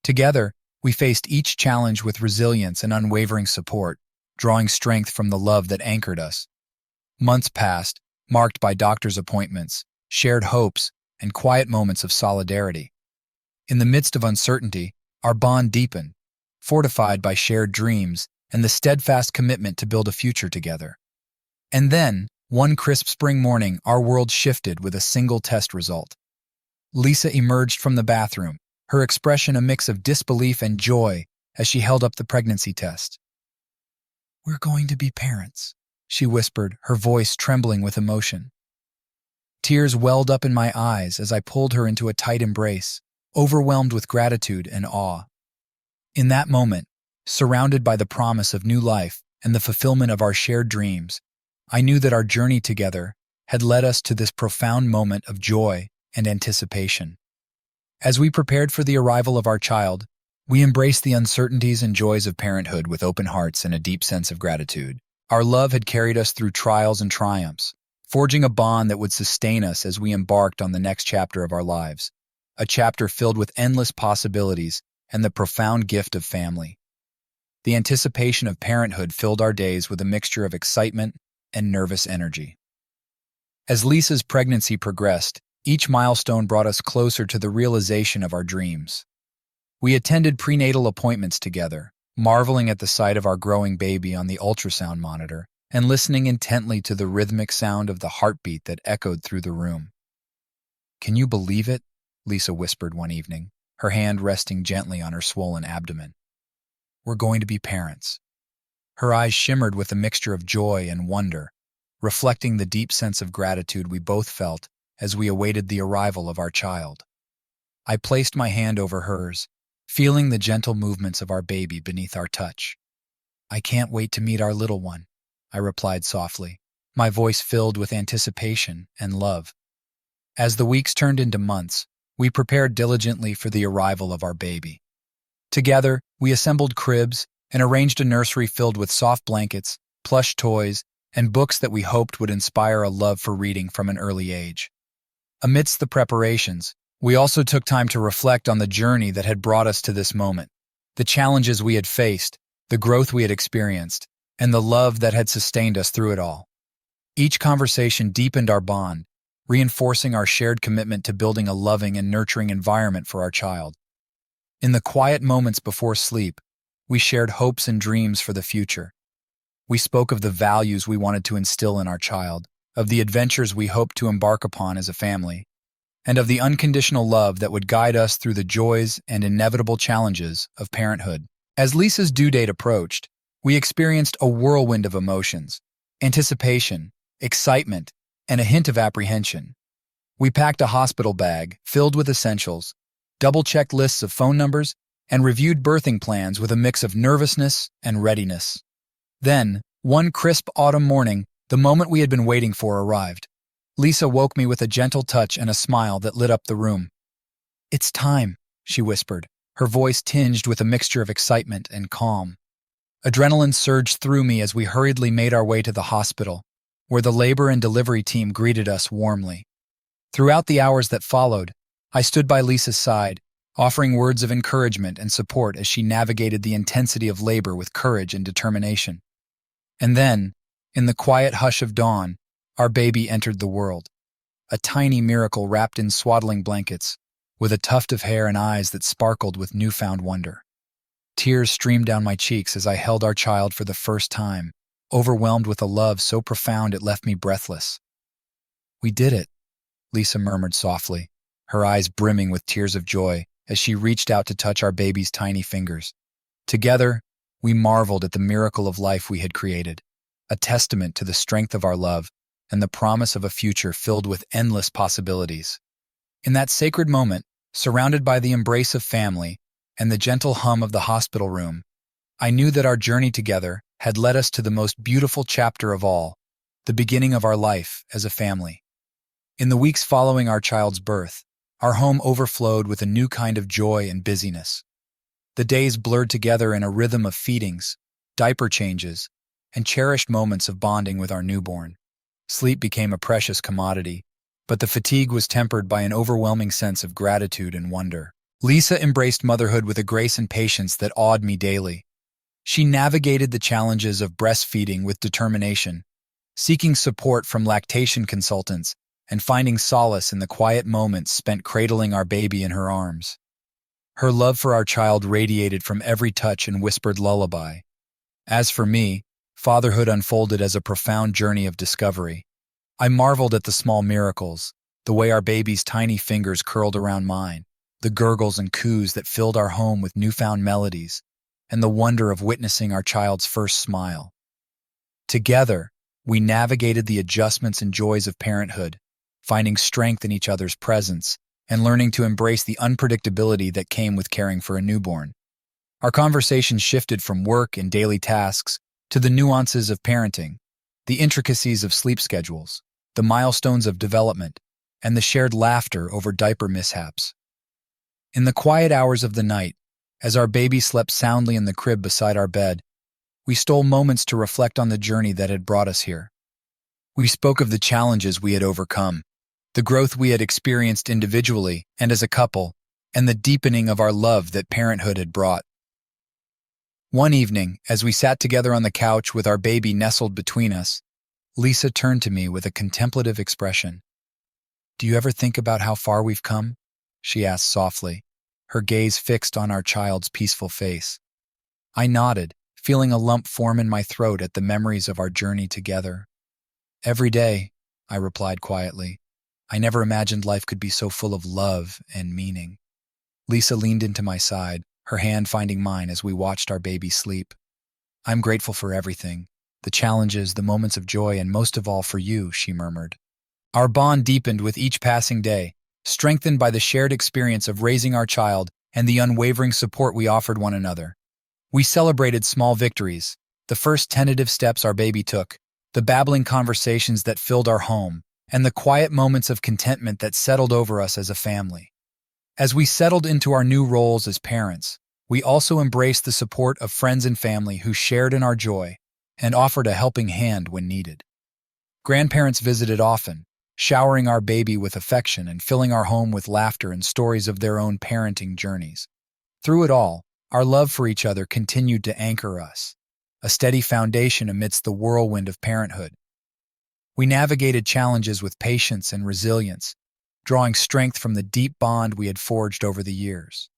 Together, we faced each challenge with resilience and unwavering support, drawing strength from the love that anchored us. Months passed, marked by doctor's appointments, shared hopes, and quiet moments of solidarity. In the midst of uncertainty, our bond deepened, fortified by shared dreams and the steadfast commitment to build a future together. And then, one crisp spring morning, our world shifted with a single test result. Lisa emerged from the bathroom, her expression a mix of disbelief and joy as she held up the pregnancy test. "We're going to be parents," she whispered, her voice trembling with emotion. Tears welled up in my eyes as I pulled her into a tight embrace, overwhelmed with gratitude and awe. In that moment, surrounded by the promise of new life and the fulfillment of our shared dreams, I knew that our journey together had led us to this profound moment of joy and anticipation. As we prepared for the arrival of our child, we embraced the uncertainties and joys of parenthood with open hearts and a deep sense of gratitude. Our love had carried us through trials and triumphs, forging a bond that would sustain us as we embarked on the next chapter of our lives, a chapter filled with endless possibilities and the profound gift of family. The anticipation of parenthood filled our days with a mixture of excitement and nervous energy. As Lisa's pregnancy progressed, each milestone brought us closer to the realization of our dreams. We attended prenatal appointments together, marveling at the sight of our growing baby on the ultrasound monitor and listening intently to the rhythmic sound of the heartbeat that echoed through the room. "Can you believe it?" Lisa whispered one evening, her hand resting gently on her swollen abdomen. "We're going to be parents." Her eyes shimmered with a mixture of joy and wonder, reflecting the deep sense of gratitude we both felt as we awaited the arrival of our child. I placed my hand over hers, feeling the gentle movements of our baby beneath our touch. "I can't wait to meet our little one," I replied softly, my voice filled with anticipation and love. As the weeks turned into months, we prepared diligently for the arrival of our baby. Together, we assembled cribs and arranged a nursery filled with soft blankets, plush toys, and books that we hoped would inspire a love for reading from an early age. Amidst the preparations, we also took time to reflect on the journey that had brought us to this moment, the challenges we had faced, the growth we had experienced, and the love that had sustained us through it all. Each conversation deepened our bond, reinforcing our shared commitment to building a loving and nurturing environment for our child. In the quiet moments before sleep, we shared hopes and dreams for the future. We spoke of the values we wanted to instill in our child, of the adventures we hoped to embark upon as a family, and of the unconditional love that would guide us through the joys and inevitable challenges of parenthood. As Lisa's due date approached, we experienced a whirlwind of emotions, anticipation, excitement, and a hint of apprehension. We packed a hospital bag filled with essentials, double-checked lists of phone numbers, and reviewed birthing plans with a mix of nervousness and readiness. Then, one crisp autumn morning, the moment we had been waiting for arrived. Lisa woke me with a gentle touch and a smile that lit up the room. "It's time," she whispered, her voice tinged with a mixture of excitement and calm. Adrenaline surged through me as we hurriedly made our way to the hospital, where the labor and delivery team greeted us warmly. Throughout the hours that followed, I stood by Lisa's side, offering words of encouragement and support as she navigated the intensity of labor with courage and determination. And then, in the quiet hush of dawn, our baby entered the world, a tiny miracle wrapped in swaddling blankets, with a tuft of hair and eyes that sparkled with newfound wonder. Tears streamed down my cheeks as I held our child for the first time, overwhelmed with a love so profound it left me breathless. "We did it," Lisa murmured softly, her eyes brimming with tears of joy as she reached out to touch our baby's tiny fingers. Together, we marveled at the miracle of life we had created, a testament to the strength of our love and the promise of a future filled with endless possibilities. In that sacred moment, surrounded by the embrace of family and the gentle hum of the hospital room, I knew that our journey together had led us to the most beautiful chapter of all, the beginning of our life as a family. In the weeks following our child's birth, our home overflowed with a new kind of joy and busyness. The days blurred together in a rhythm of feedings, diaper changes, and cherished moments of bonding with our newborn. Sleep became a precious commodity, but the fatigue was tempered by an overwhelming sense of gratitude and wonder. Lisa embraced motherhood with a grace and patience that awed me daily. She navigated the challenges of breastfeeding with determination, seeking support from lactation consultants and finding solace in the quiet moments spent cradling our baby in her arms. Her love for our child radiated from every touch and whispered lullaby. As for me, fatherhood unfolded as a profound journey of discovery. I marveled at the small miracles, the way our baby's tiny fingers curled around mine, the gurgles and coos that filled our home with newfound melodies, and the wonder of witnessing our child's first smile. Together, we navigated the adjustments and joys of parenthood, finding strength in each other's presence and learning to embrace the unpredictability that came with caring for a newborn. Our conversations shifted from work and daily tasks to the nuances of parenting, the intricacies of sleep schedules, the milestones of development, and the shared laughter over diaper mishaps. In the quiet hours of the night, as our baby slept soundly in the crib beside our bed, we stole moments to reflect on the journey that had brought us here. We spoke of the challenges we had overcome, the growth we had experienced individually and as a couple, and the deepening of our love that parenthood had brought. One evening, as we sat together on the couch with our baby nestled between us, Lisa turned to me with a contemplative expression. "Do you ever think about how far we've come?" she asked softly, her gaze fixed on our child's peaceful face. I nodded, feeling a lump form in my throat at the memories of our journey together. "Every day," I replied quietly. "I never imagined life could be so full of love and meaning." Lisa leaned into my side, her hand finding mine as we watched our baby sleep. "I'm grateful for everything, the challenges, the moments of joy, and most of all for you," she murmured. Our bond deepened with each passing day, strengthened by the shared experience of raising our child and the unwavering support we offered one another. We celebrated small victories, the first tentative steps our baby took, the babbling conversations that filled our home, and the quiet moments of contentment that settled over us as a family. As we settled into our new roles as parents, we also embraced the support of friends and family who shared in our joy and offered a helping hand when needed. Grandparents visited often, showering our baby with affection and filling our home with laughter and stories of their own parenting journeys. Through it all, our love for each other continued to anchor us, a steady foundation amidst the whirlwind of parenthood. We navigated challenges with patience and resilience, drawing strength from the deep bond we had forged over the years.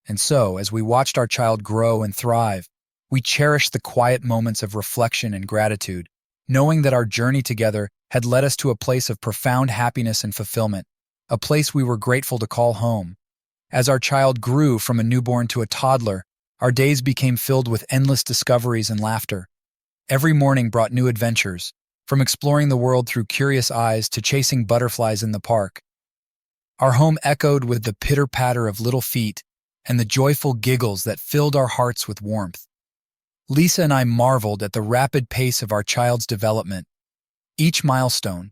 And so, as we watched our child grow and thrive, we cherished the quiet moments of reflection and gratitude, knowing that our journey together had led us to a place of profound happiness and fulfillment, a place we were grateful to call home. As our child grew from a newborn to a toddler, our days became filled with endless discoveries and laughter. Every morning brought new adventures, from exploring the world through curious eyes to chasing butterflies in the park. Our home echoed with the pitter-patter of little feet and the joyful giggles that filled our hearts with warmth. Lisa and I marveled at the rapid pace of our child's development. Each milestone,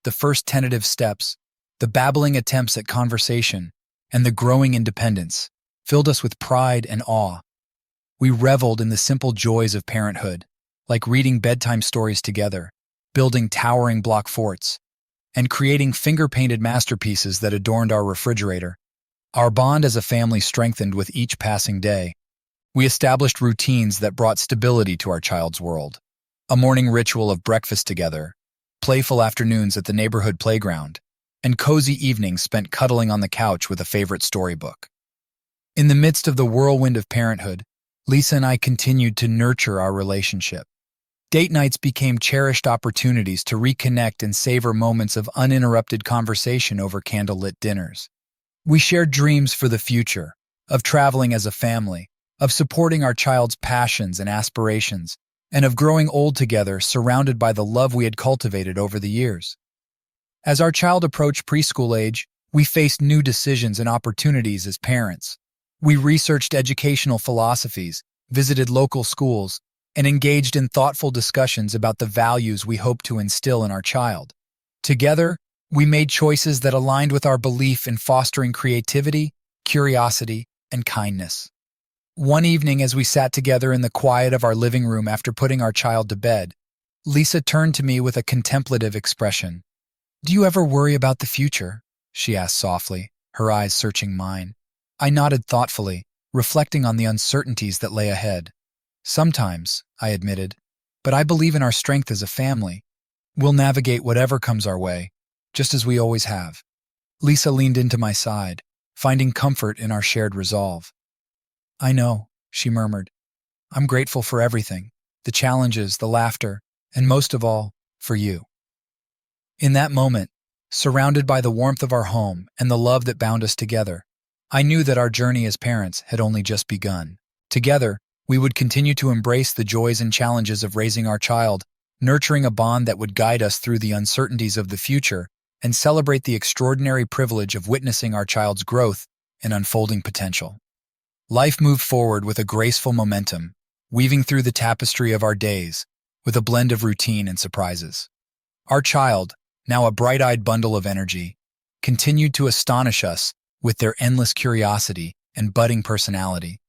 the first tentative steps, the babbling attempts at conversation, and the growing independence, filled us with pride and awe. We reveled in the simple joys of parenthood, like reading bedtime stories together, building towering block forts, and creating finger-painted masterpieces that adorned our refrigerator. Our bond as a family strengthened with each passing day. We established routines that brought stability to our child's world. A morning ritual of breakfast together, playful afternoons at the neighborhood playground, and cozy evenings spent cuddling on the couch with a favorite storybook. In the midst of the whirlwind of parenthood, Lisa and I continued to nurture our relationship. Date nights became cherished opportunities to reconnect and savor moments of uninterrupted conversation over candlelit dinners. We shared dreams for the future, of traveling as a family, of supporting our child's passions and aspirations, and of growing old together surrounded by the love we had cultivated over the years. As our child approached preschool age, we faced new decisions and opportunities as parents. We researched educational philosophies, visited local schools, and engaged in thoughtful discussions about the values we hoped to instill in our child. Together, we made choices that aligned with our belief in fostering creativity, curiosity, and kindness. One evening, as we sat together in the quiet of our living room after putting our child to bed, Lisa turned to me with a contemplative expression. "Do you ever worry about the future?" she asked softly, her eyes searching mine. I nodded thoughtfully, reflecting on the uncertainties that lay ahead. "Sometimes," I admitted, "but I believe in our strength as a family. We'll navigate whatever comes our way, just as we always have." Lisa leaned into my side, finding comfort in our shared resolve. "I know," she murmured. "I'm grateful for everything, the challenges, the laughter, and most of all, for you." In that moment, surrounded by the warmth of our home and the love that bound us together, I knew that our journey as parents had only just begun. Together, we would continue to embrace the joys and challenges of raising our child, nurturing a bond that would guide us through the uncertainties of the future, and celebrate the extraordinary privilege of witnessing our child's growth and unfolding potential. Life moved forward with a graceful momentum, weaving through the tapestry of our days, with a blend of routine and surprises. Our child, now a bright-eyed bundle of energy, continued to astonish us with their endless curiosity and budding personality.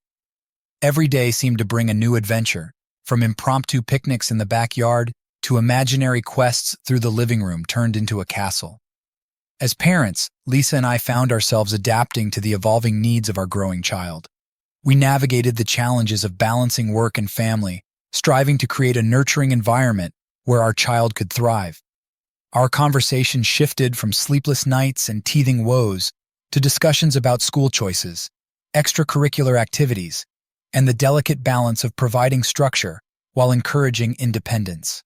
Every day seemed to bring a new adventure, from impromptu picnics in the backyard to imaginary quests through the living room turned into a castle. As parents, Lisa and I found ourselves adapting to the evolving needs of our growing child. We navigated the challenges of balancing work and family, striving to create a nurturing environment where our child could thrive. Our conversation shifted from sleepless nights and teething woes to discussions about school choices, extracurricular activities, and the delicate balance of providing structure while encouraging independence.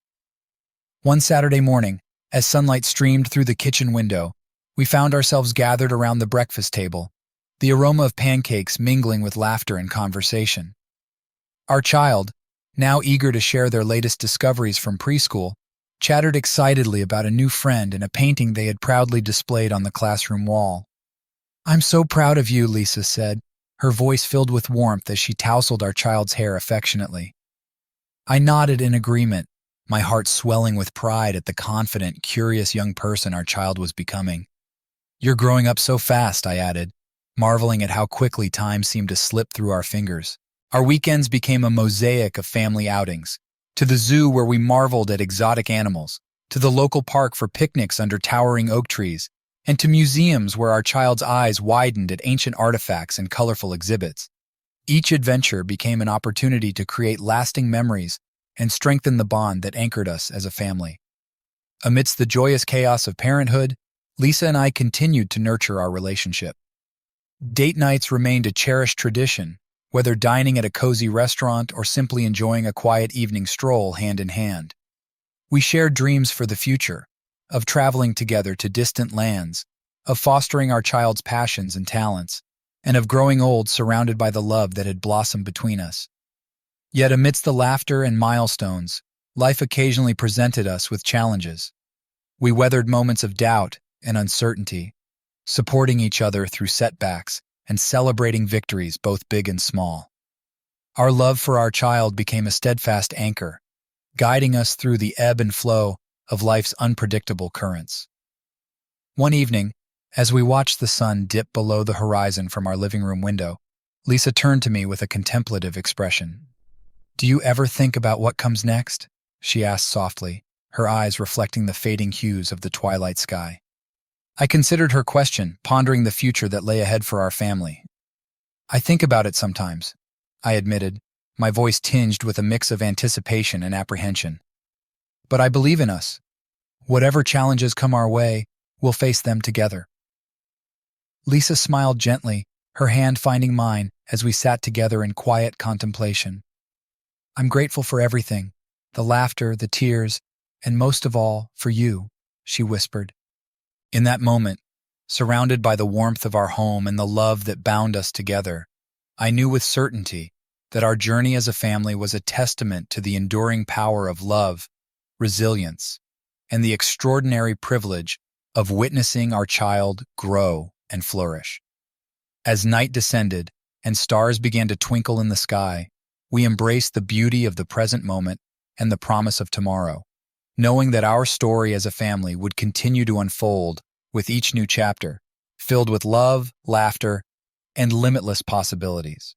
One Saturday morning, as sunlight streamed through the kitchen window, we found ourselves gathered around the breakfast table, the aroma of pancakes mingling with laughter and conversation. Our child, now eager to share their latest discoveries from preschool, chattered excitedly about a new friend and a painting they had proudly displayed on the classroom wall. "I'm so proud of you," Lisa said, her voice filled with warmth as she tousled our child's hair affectionately. I nodded in agreement, my heart swelling with pride at the confident, curious young person our child was becoming. "You're growing up so fast," I added, marveling at how quickly time seemed to slip through our fingers. Our weekends became a mosaic of family outings, to the zoo where we marveled at exotic animals, to the local park for picnics under towering oak trees, and to museums where our child's eyes widened at ancient artifacts and colorful exhibits. Each adventure became an opportunity to create lasting memories and strengthen the bond that anchored us as a family. Amidst the joyous chaos of parenthood, Lisa and I continued to nurture our relationship. Date nights remained a cherished tradition, whether dining at a cozy restaurant or simply enjoying a quiet evening stroll hand in hand. We shared dreams for the future, of traveling together to distant lands, of fostering our child's passions and talents, and of growing old surrounded by the love that had blossomed between us. Yet amidst the laughter and milestones, life occasionally presented us with challenges. We weathered moments of doubt and uncertainty, supporting each other through setbacks and celebrating victories both big and small. Our love for our child became a steadfast anchor, guiding us through the ebb and flow of life's unpredictable currents. One evening, as we watched the sun dip below the horizon from our living room window, Lisa turned to me with a contemplative expression. "Do you ever think about what comes next?" she asked softly, her eyes reflecting the fading hues of the twilight sky. I considered her question, pondering the future that lay ahead for our family. "I think about it sometimes," I admitted, my voice tinged with a mix of anticipation and apprehension. "But I believe in us. Whatever challenges come our way, we'll face them together." Lisa smiled gently, her hand finding mine as we sat together in quiet contemplation. "I'm grateful for everything, the laughter, the tears, and most of all, for you," she whispered. In that moment, surrounded by the warmth of our home and the love that bound us together, I knew with certainty that our journey as a family was a testament to the enduring power of love, resilience, and the extraordinary privilege of witnessing our child grow and flourish. As night descended and stars began to twinkle in the sky, we embraced the beauty of the present moment and the promise of tomorrow, knowing that our story as a family would continue to unfold with each new chapter, filled with love, laughter, and limitless possibilities.